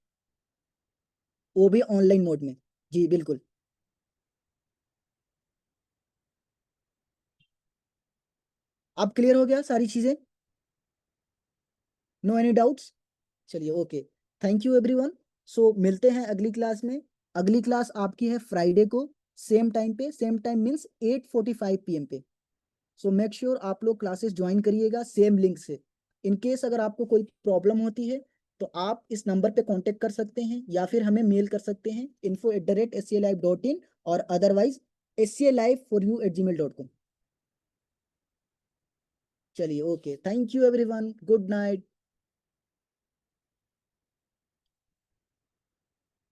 वो भी ऑनलाइन मोड में। जी बिल्कुल। अब क्लियर हो गया सारी चीजें? No any doubts? चलिए okay, thank you everyone. So मिलते हैं अगली क्लास में। अगली क्लास आपकी है फ्राइडे को, सेम टाइम पे, सेम टाइम मीन्स 8:45 PM पे। सो मेक श्योर आप लोग क्लासेस ज्वाइन करिएगा सेम लिंक से। इन केस अगर आपको कोई प्रॉब्लम होती है तो आप इस नंबर पे कांटेक्ट कर सकते हैं या फिर हमें मेल कर सकते हैं info@scalive.in, और अदरवाइज scalive4you@gmail.com। चलिए okay, thank you everyone, good night.